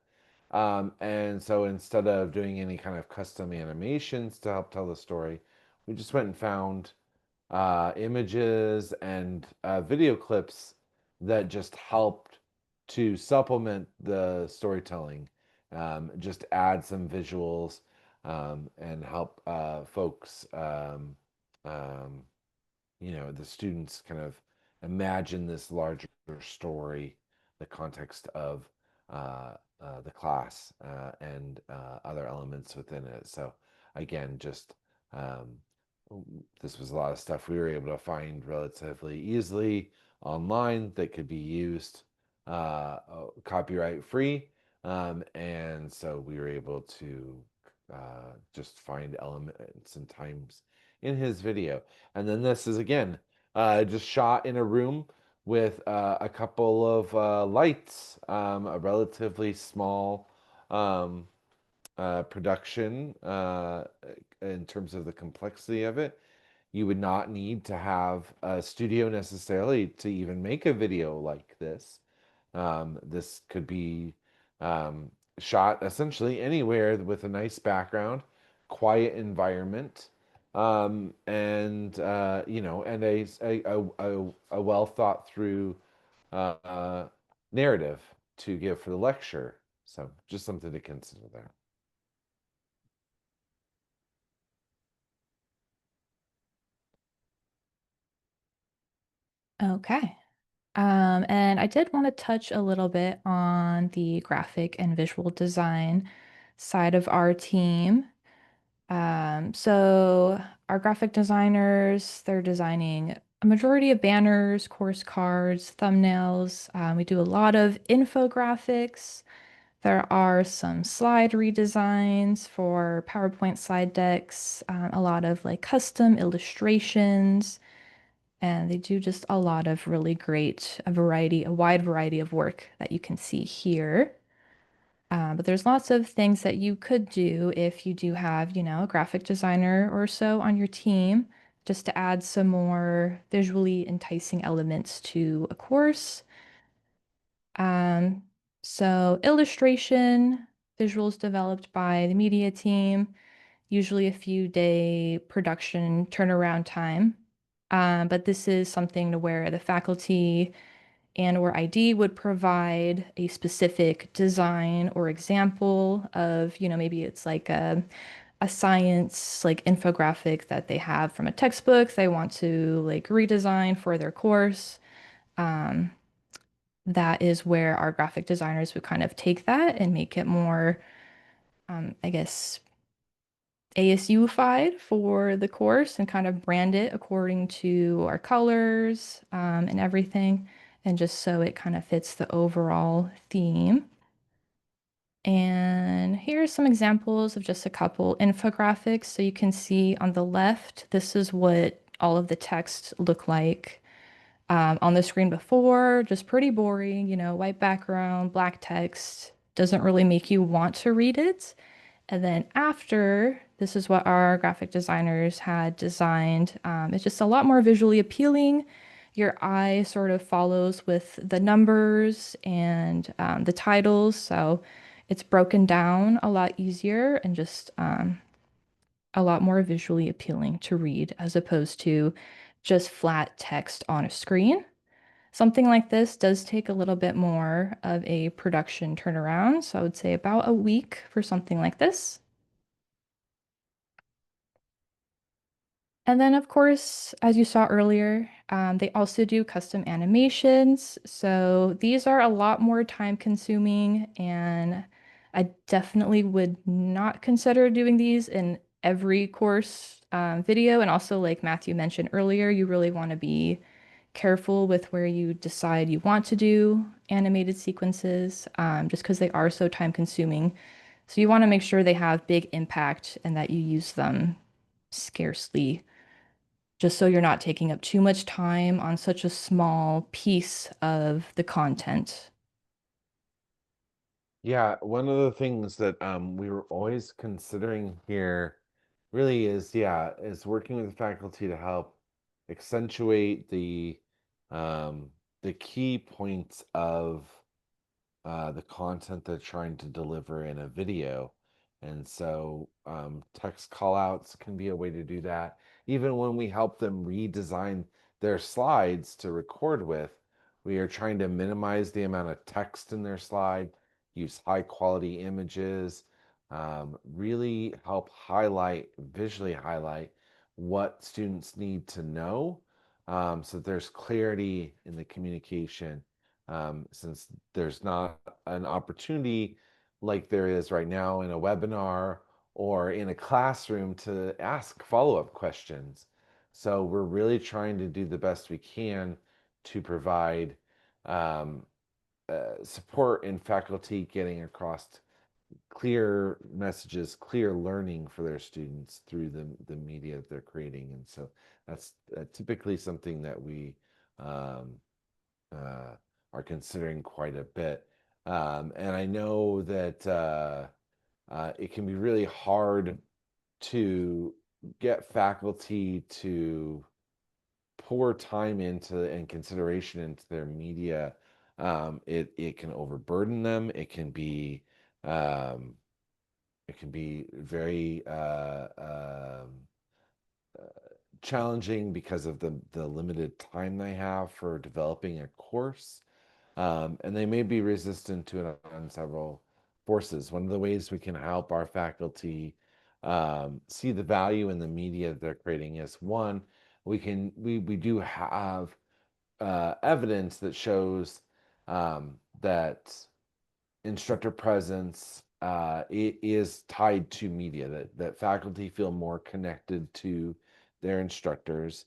Speaker 3: And so instead of doing any kind of custom animations to help tell the story, we just went and found images and video clips that just helped to supplement the storytelling, just add some visuals, and help folks, the students kind of imagine this larger story, the context of the class, and other elements within it. So again, just um, this was a lot of stuff we were able to find relatively easily online that could be used copyright free. And so we were able to just find elements and times in his video. And then this is again just shot in a room with a couple of lights, a relatively small um, production in terms of the complexity of it. You would not need to have a studio necessarily to even make a video like this. This could be um, shot essentially anywhere with a nice background, quiet environment, and and a well thought through uh, narrative to give for the lecture. So just something to consider there.
Speaker 2: Okay. And I did want to touch a little bit on the graphic and visual design side of our team. So our graphic designers, they're designing a majority of banners, course cards, thumbnails. We do a lot of infographics. There are some slide redesigns for PowerPoint slide decks, a lot of like custom illustrations, and they do just a lot of really great, a wide variety of work that you can see here. But there's lots of things that you could do if you do have, a graphic designer or so on your team, just to add some more visually enticing elements to a course. Um, so illustration, visuals developed by the media team, usually a few day production turnaround time. But this is something to where the faculty and or ID would provide a specific design or example of, maybe it's like a a science like infographic that they have from a textbook they want to like redesign for their course. That is where our graphic designers would kind of take that and make it more, I guess, ASU-fied for the course and kind of brand it according to our colors and everything, and just so it kind of fits the overall theme. And here's some examples of just a couple infographics. So you can see on the left, this is what all of the text look like on the screen before, just pretty boring, white background, black text, doesn't really make you want to read it. And then after, this is what our graphic designers had designed. It's just a lot more visually appealing. Your eye sort of follows with the numbers and the titles. So it's broken down a lot easier and just a lot more visually appealing to read as opposed to just flat text on a screen. Something like this does take a little bit more of a production turnaround. So I would say about a week for something like this. And then, of course, as you saw earlier, they also do custom animations. So these are a lot more time consuming, and I definitely would not consider doing these in every course video. And also, like Matthew mentioned earlier, you really want to be careful with where you decide you want to do animated sequences, just because they are so time consuming. So you want to make sure they have big impact and that you use them scarcely, just so you're not taking up too much time on such a small piece of the content.
Speaker 3: Yeah, one of the things that we were always considering here really is working with the faculty to help accentuate the key points of the content they're trying to deliver in a video. And so text callouts can be a way to do that. Even when we help them redesign their slides to record with, we are trying to minimize the amount of text in their slide, use high quality images, really help visually highlight what students need to know, so that there's clarity in the communication, since there's not an opportunity like there is right now in a webinar or in a classroom to ask follow-up questions. So we're really trying to do the best we can to provide um, support in faculty getting across clear messages, clear learning for their students through the media that they're creating. And so that's typically something that we um, uh, are considering quite a bit. And I know that it can be really hard to get faculty to pour time into and consideration into their media. It can overburden them. Um, it can be very challenging because of the limited time they have for developing a course. And they may be resistant to it on several forces. One of the ways we can help our faculty see the value in the media that they're creating is, one, we do have evidence that shows that instructor presence it is tied to media, that faculty feel more connected to their instructors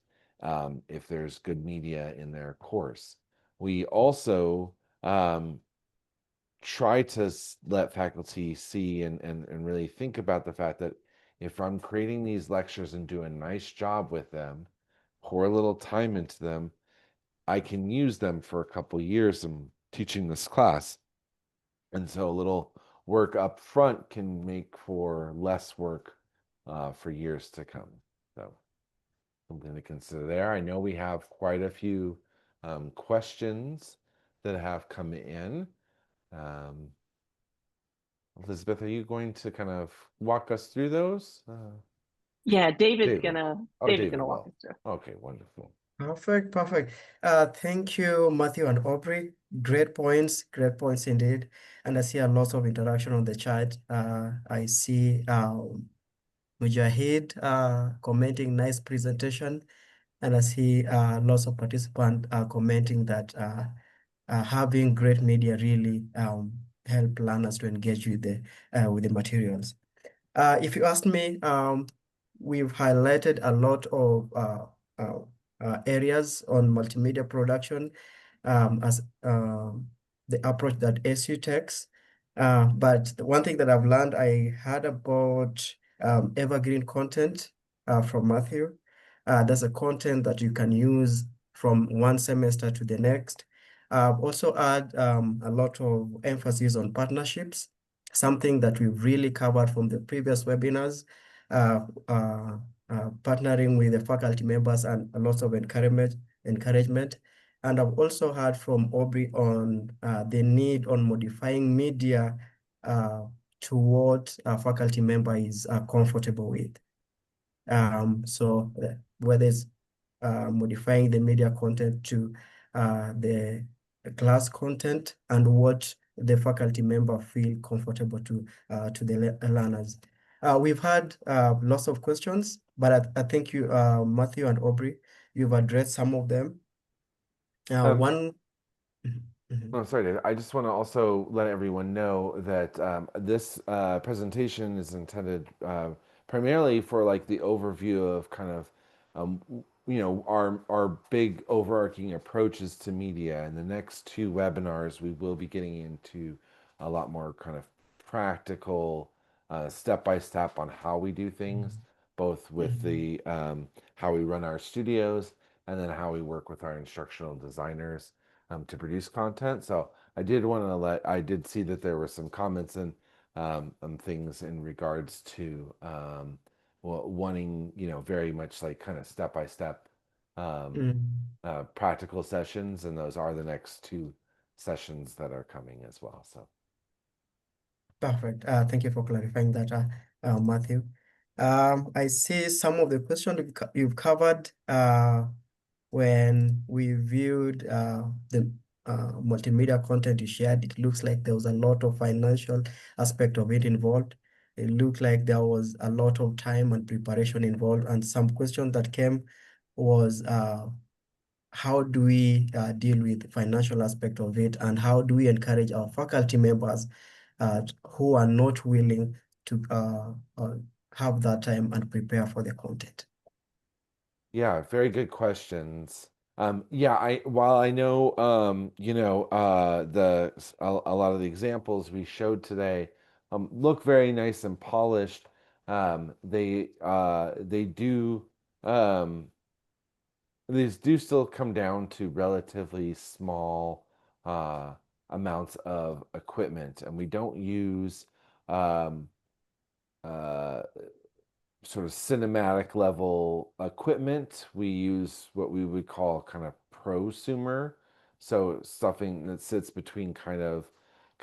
Speaker 3: if there's good media in their course. We also try to let faculty see and really think about the fact that if I'm creating these lectures and do a nice job with them, pour a little time into them, I can use them for a couple years in teaching this class. And so a little work up front can make for less work for years to come. So something to consider there. I know we have quite a few questions that have come in. Um, Elizabeth, are you going to kind of walk us through those?
Speaker 4: Yeah, David's
Speaker 3: David.
Speaker 4: gonna
Speaker 3: Oh,
Speaker 4: David's
Speaker 3: David
Speaker 4: gonna walk
Speaker 3: will.
Speaker 4: us through.
Speaker 3: Okay, wonderful.
Speaker 1: Perfect, perfect. Thank you, Matthew and Aubrey. Great points indeed. And I see a lot of interaction on the chat. I see Mujahid commenting nice presentation. And I see lots of participants commenting that having great media really help learners to engage with the materials. If you ask me, we've highlighted a lot of areas on multimedia production as the approach that ASU takes. But the one thing that I've learned, I heard about evergreen content from Matthew. There's a content that you can use from one semester to the next. I've also had a lot of emphasis on partnerships, something that we've really covered from the previous webinars, uh, uh, partnering with the faculty members and a lot of encouragement. And I've also heard from Aubrey on the need on modifying media to what a faculty member is comfortable with. So whether it's modifying the media content to the class content and what the faculty member feel comfortable to the learners. We've had lots of questions, but I think you, Matthew and Aubrey, you've addressed some of them. One. Mhm, mhm,
Speaker 3: Oh, sorry, David. I just want to also let everyone know that this presentation is intended primarily for like the overview of kind of, our big overarching approaches to media. And the next two webinars, we will be getting into a lot more kind of practical, step by step on how we do things, both with the how we run our studios and then how we work with our instructional designers to produce content. So I did see that there were some comments and things in regards to wanting, very much like kind of step by step practical sessions, and those are the next two sessions that are coming as well. So
Speaker 1: Perfect. Thank you for clarifying that, Matthew. I see some of the questions you've covered when we viewed the multimedia content you shared. It looks like there was a lot of financial aspect of it involved. It looked like there was a lot of time and preparation involved, and some questions that came was how do we deal with the financial aspect of it, and how do we encourage our faculty members who are not willing to have that time and prepare for the content?
Speaker 3: yeah, very good questions. Yeah, while I know a lot of the examples we showed today look very nice and polished, they do these do still come down to relatively small uh, amounts of equipment, and we don't use um, uh, sort of cinematic level equipment. We use what we would call kind of prosumer, so something that sits between kind of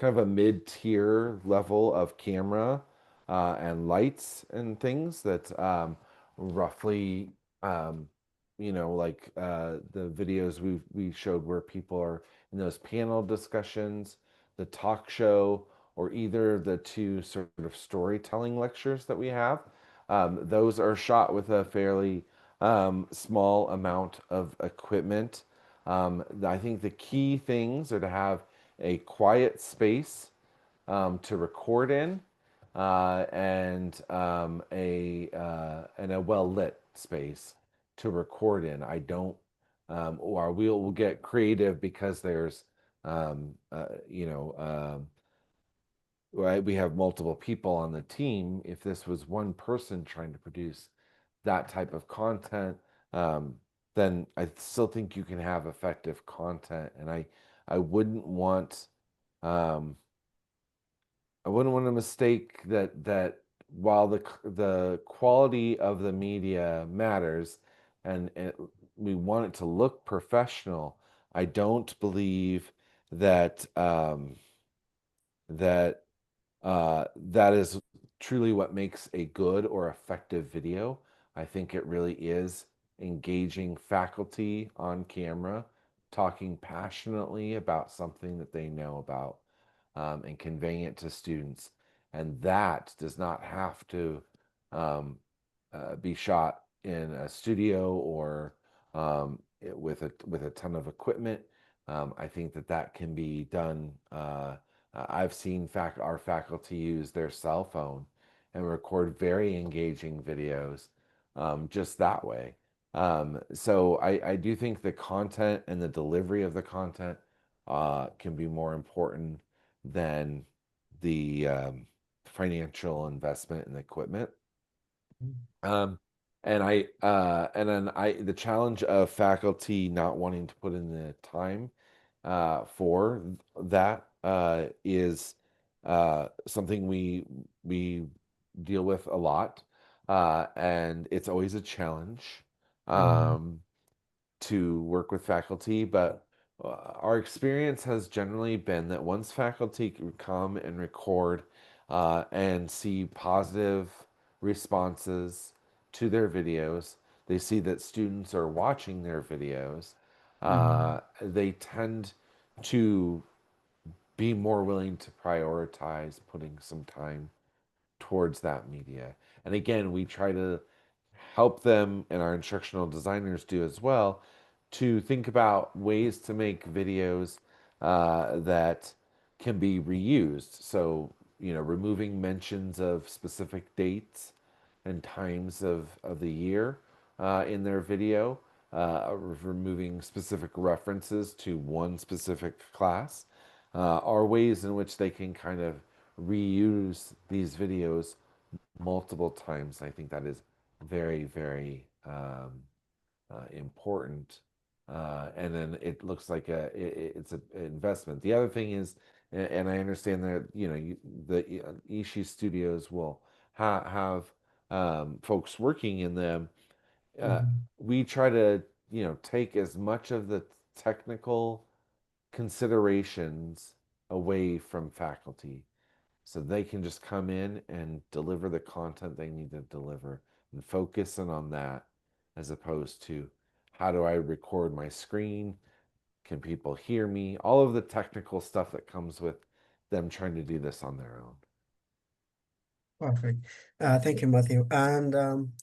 Speaker 3: a mid-tier level of camera and lights and things that roughly like the videos we showed where people are in those panel discussions, the talk show, or either the two sort of storytelling lectures that we have. Those are shot with a fairly small amount of equipment. I think the key things are to have a quiet space to record in, and a well lit space to record in. I don't, or we'll get creative because there's, right, we have multiple people on the team. If this was one person trying to produce that type of content, then I still think you can have effective content. And I wouldn't want um, I wouldn't want to mistake that while the quality of the media matters, and we want it to look professional, I don't believe that that that is truly what makes a good or effective video. I think it really is engaging faculty on camera, talking passionately about something that they know about, and conveying it to students. And that does not have to be shot in a studio or with a ton of equipment. I think that can be done. I've seen our faculty use their cell phone and record very engaging videos just that way. So I do think the content and the delivery of the content can be more important than the financial investment in the equipment. Um, the challenge of faculty not wanting to put in the time for that is something we deal with a lot, and it's always a challenge to work with faculty, but our experience has generally been that once faculty can come and record and see positive responses to their videos, they see that students are watching their videos, they tend to be more willing to prioritize putting some time towards that media. And again, we try to help them, and our instructional designers do as well, to think about ways to make videos that can be reused. So, removing mentions of specific dates and times of the year in their video, removing specific references to one specific class, are ways in which they can kind of reuse these videos multiple times. I think that is very, very important. And then it looks like it's an investment. The other thing is, and I understand that the Ishi studios will have folks working in them. We try to take as much of the technical considerations away from faculty so they can just come in and deliver the content they need to deliver and focus in on that, as opposed to how do I record my screen, can people hear me, all of the technical stuff that comes with them trying to do this on their own.
Speaker 1: Perfect. Thank you, Matthew. And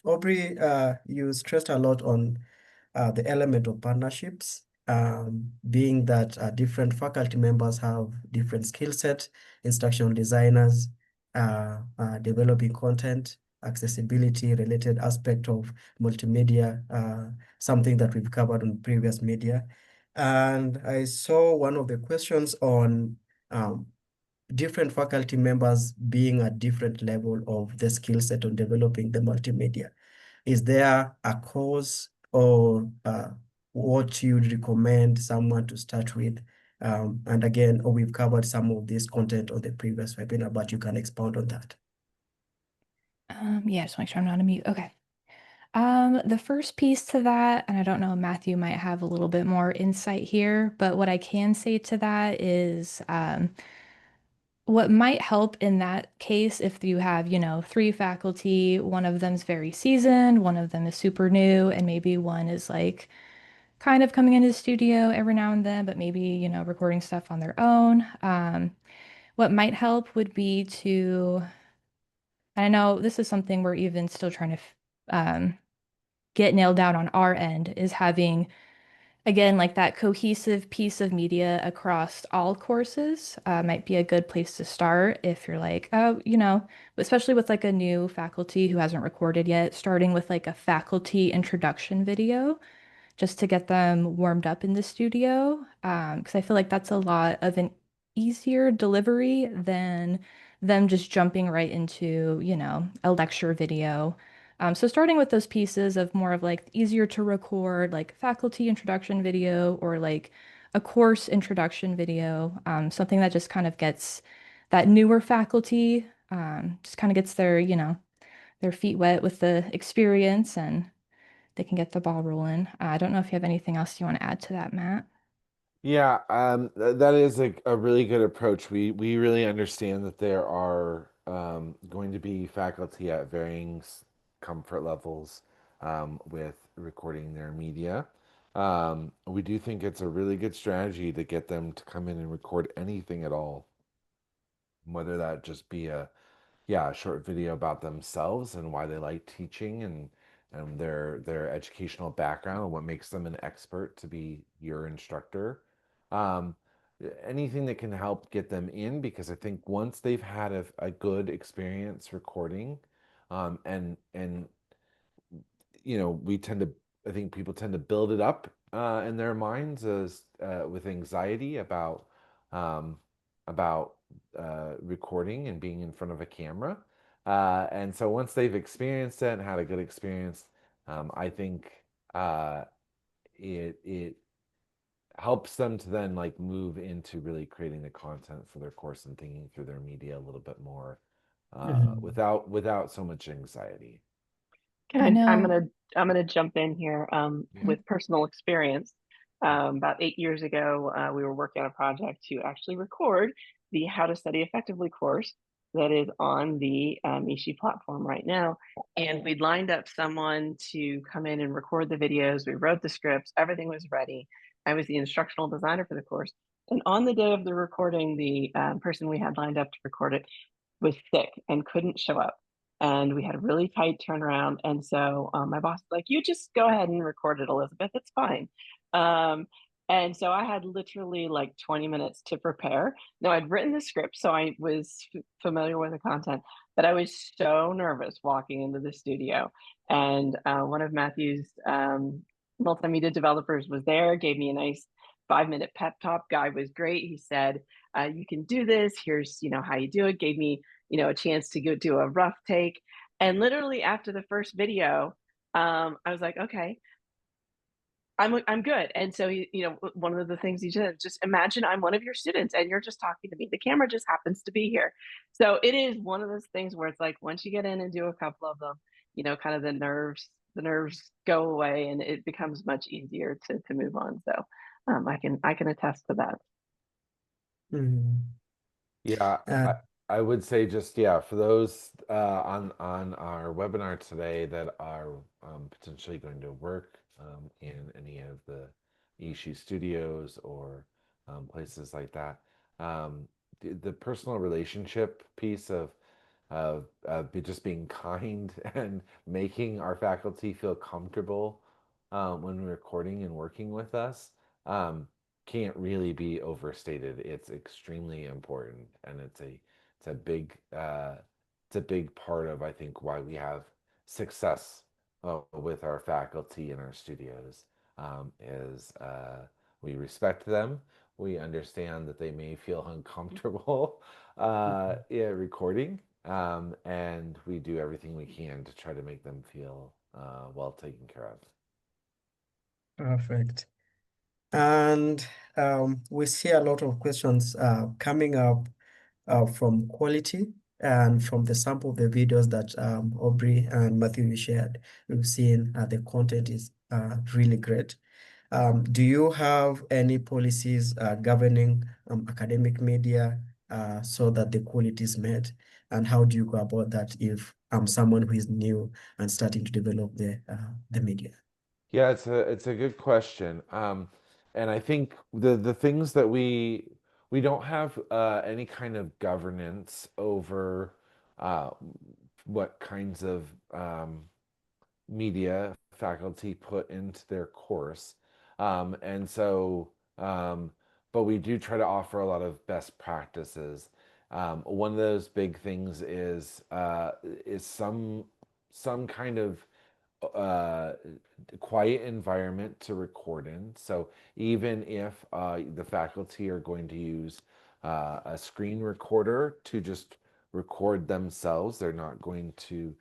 Speaker 1: Aubrey, you stressed a lot on the element of partnerships, being that different faculty members have different skill set, instructional designers, developing content, accessibility related aspect of multimedia, something that we've covered on previous media. And I saw one of the questions on different faculty members being at different level of the skill set on developing the multimedia. Is there a course or what you'd recommend someone to start with? And again, we've covered some of this content on the previous webinar, but you can expound on that.
Speaker 2: Yeah, just make sure I'm not on mute. Okay. The first piece to that, and I don't know, Matthew might have a little bit more insight here, but what I can say to that is what might help in that case if you have, 3 faculty, one of them's very seasoned, one of them is super new, and maybe one is like kind of coming into the studio every now and then, but maybe, recording stuff on their own. What might help would be to, and I know this is something we're even still trying to get nailed down on our end, is having, again, like that cohesive piece of media across all courses might be a good place to start if you're like, oh, especially with like a new faculty who hasn't recorded yet, starting with like a faculty introduction video just to get them warmed up in the studio. Because I feel like that's a lot of an easier delivery than them just jumping right into, a lecture video. So starting with those pieces of more of like easier to record, like faculty introduction video or like a course introduction video, something that just kind of gets that newer faculty, just kind of gets their feet wet with the experience and they can get the ball rolling. I don't know if you have anything else you want to add to that, Matt.
Speaker 3: Yeah, that is a really good approach. We really understand that there are going to be faculty at varying comfort levels with recording their media. We do think it's a really good strategy to get them to come in and record anything at all, whether that just be a yeah, a short video about themselves and why they like teaching and their educational background and what makes them an expert to be your instructor. Um, Anything that can help get them in, because I think once they've had a good experience recording, and we tend to, I think people tend to build it up in their minds as with anxiety um, about recording and being in front of a camera. And so once they've experienced it and had a good experience, I think uh, it helps them to then like move into really creating the content for their course and thinking through their media a little bit more without so much anxiety.
Speaker 2: I know.
Speaker 4: I'm gonna jump in here
Speaker 3: Yeah.
Speaker 4: with personal experience. About 8 years ago, we were working on a project to actually record the How to Study Effectively course that is on the Ishi platform right now. And we'd lined up someone to come in and record the videos. We wrote the scripts, everything was ready. I was the instructional designer for the course. And on the day of the recording, the person we had lined up to record it was sick and couldn't show up. And we had a really tight turnaround. And so my boss was like, you just go ahead and record it, Elizabeth. It's fine. And so I had literally like 20 minutes to prepare. Now, I'd written the script, so I was familiar with the content, but I was so nervous walking into the studio. And one of Matthew's multimedia developers was there, gave me a nice 5-minute pep talk. Guy was great. He said, you can do this. Here's, how you do it. Gave me, a chance to go do a rough take. And literally after the first video, I was like, okay, I'm good. And so, one of the things he said, just imagine I'm one of your students and you're just talking to me. The camera just happens to be here. So it is one of those things where it's like, once you get in and do a couple of them, kind of the nerves go away and it becomes much easier to move on. So I can attest to that.
Speaker 1: Mm.
Speaker 3: Yeah,
Speaker 1: Uh,
Speaker 3: I would say just yeah, for those on our webinar today that are potentially going to work in any of the Ishi studios or places like that. The personal relationship piece of just being kind and making our faculty feel comfortable when recording and working with us. Can't really be overstated. It's extremely important, and it's a big part of, I think, why we have success with our faculty in our studios. Is We respect them. We understand that they may feel uncomfortable yeah, recording, and we do everything we can to try to make them feel well taken care of.
Speaker 1: Perfect. And we see a lot of questions coming up from quality and from the sample of the videos that Aubrey and Matthew shared. We've seen the content is really great. Do you have any policies governing academic media so that the quality is met? And how do you go about that if someone who is new and starting to develop the media?
Speaker 3: Yeah, it's a good question. And I think the things that we don't have any kind of governance over uh, what kinds of media faculty put into their course. And so, but we do try to offer a lot of best practices. One of those big things is some kind of uh, quiet environment to record in. So even if the faculty are going to use a screen recorder to just record themselves, they're not going to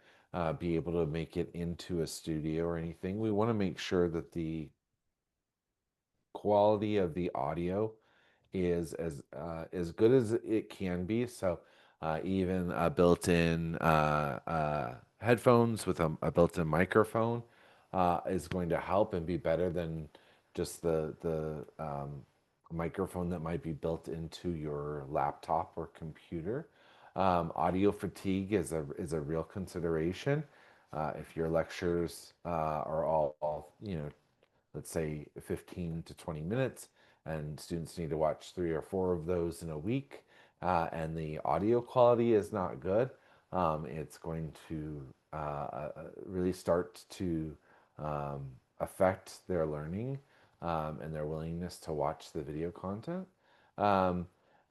Speaker 3: be able to make it into a studio or anything. We want to make sure that the quality of the audio is as good as it can be. So even built-in headphones with a built-in microphone is going to help and be better than just the microphone that might be built into your laptop or computer. Audio fatigue is a real consideration. If your lectures are all let's say 15 to 20 minutes, and students need to watch 3 or 4 of those in a week, and the audio quality is not good, It's going to really start to affect their learning and their willingness to watch the video content.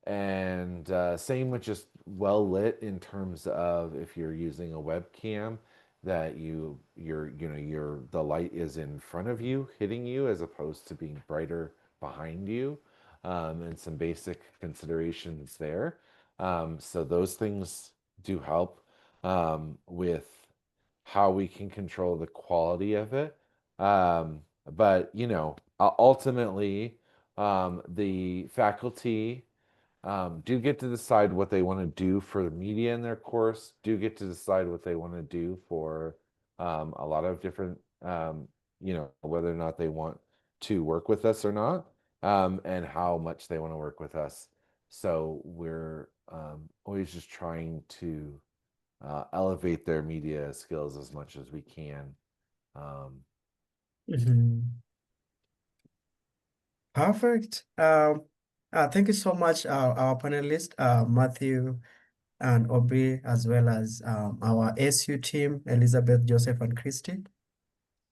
Speaker 3: And same with just well lit in terms of if you're using a webcam, that the light is in front of you hitting you as opposed to being brighter behind you, and some basic considerations there. So those things do help with how we can control the quality of it. But ultimately, the faculty do get to decide what they want to do for the media in their course, do get to decide what they want to do for a lot of different, whether or not they want to work with us or not, and how much they want to work with us. So we're always just trying to elevate their media skills as much as we can.
Speaker 1: Perfect. Thank you so much, our panelists, Matthew and Aubrey, as well as our ASU team, Elizabeth, Joseph, and Christy.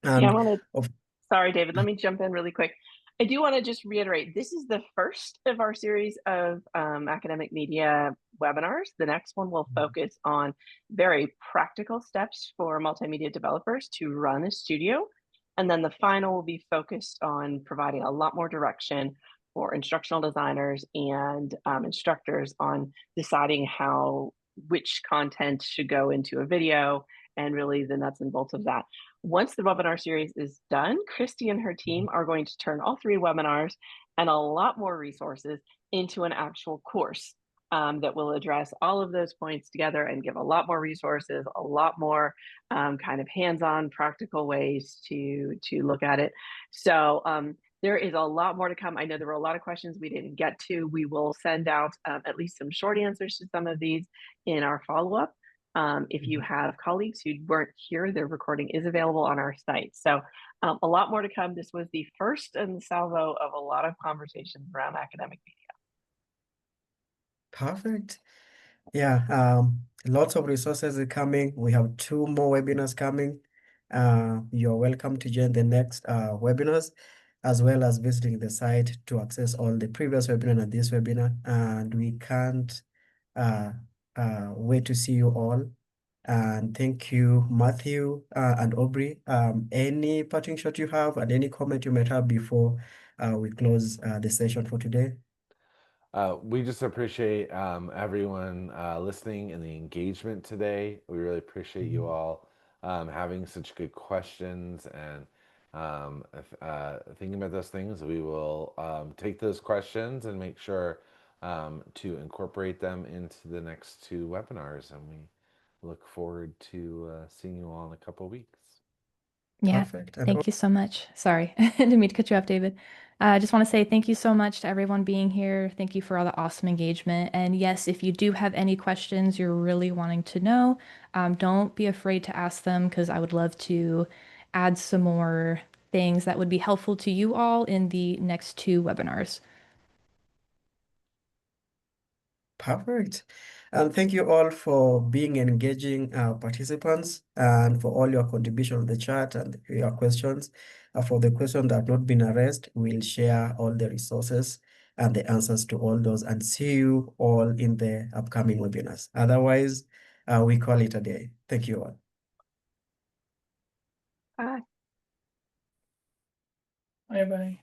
Speaker 4: Yeah,
Speaker 1: And
Speaker 4: sorry, David, let me jump in really quick. I do want to just reiterate, this is the first of our series of academic media webinars. The next one will focus on very practical steps for multimedia developers to run a studio. And then the final will be focused on providing a lot more direction for instructional designers and instructors on deciding which content should go into a video and really the nuts and bolts of that. Once the webinar series is done, Christy and her team are going to turn all 3 webinars and a lot more resources into an actual course that will address all of those points together and give a lot more resources, a lot more kind of hands-on practical ways to look at it. So there is a lot more to come. I know there were a lot of questions we didn't get to. We will send out at least some short answers to some of these in our follow-up. If you have colleagues who weren't here, their recording is available on our site. So a lot more to come. This was the first in the salvo of a lot of conversations around academic media.
Speaker 1: Perfect. Yeah, lots of resources are coming. We have 2 more webinars coming. You're welcome to join the next webinars, as well as visiting the site to access all the previous webinar and this webinar. And we can't wait to see you all. And thank you, Matthew and Aubrey. Any parting shot you have and any comment you might have before we close the session for today?
Speaker 3: We just appreciate everyone listening and the engagement today. We really appreciate you all having such good questions and thinking about those things. We will take those questions and make sure to incorporate them into the next 2 webinars. And we look forward to seeing you all in a couple of weeks.
Speaker 2: Yeah,
Speaker 1: Perfect. And
Speaker 2: thank you so much. Sorry, I didn't mean to cut you off, David. I just want to say thank you so much to everyone being here. Thank you for all the awesome engagement. And yes, if you do have any questions you're really wanting to know, don't be afraid to ask them because I would love to add some more things that would be helpful to you all in the next 2 webinars.
Speaker 1: Perfect. And thank you all for being engaging participants and for all your contribution on the chat and your questions. For the questions that have not been addressed, we'll share all the resources and the answers to all those and see you all in the upcoming webinars. Otherwise, we call it a day. Thank you all.
Speaker 4: Bye.
Speaker 5: Bye-bye.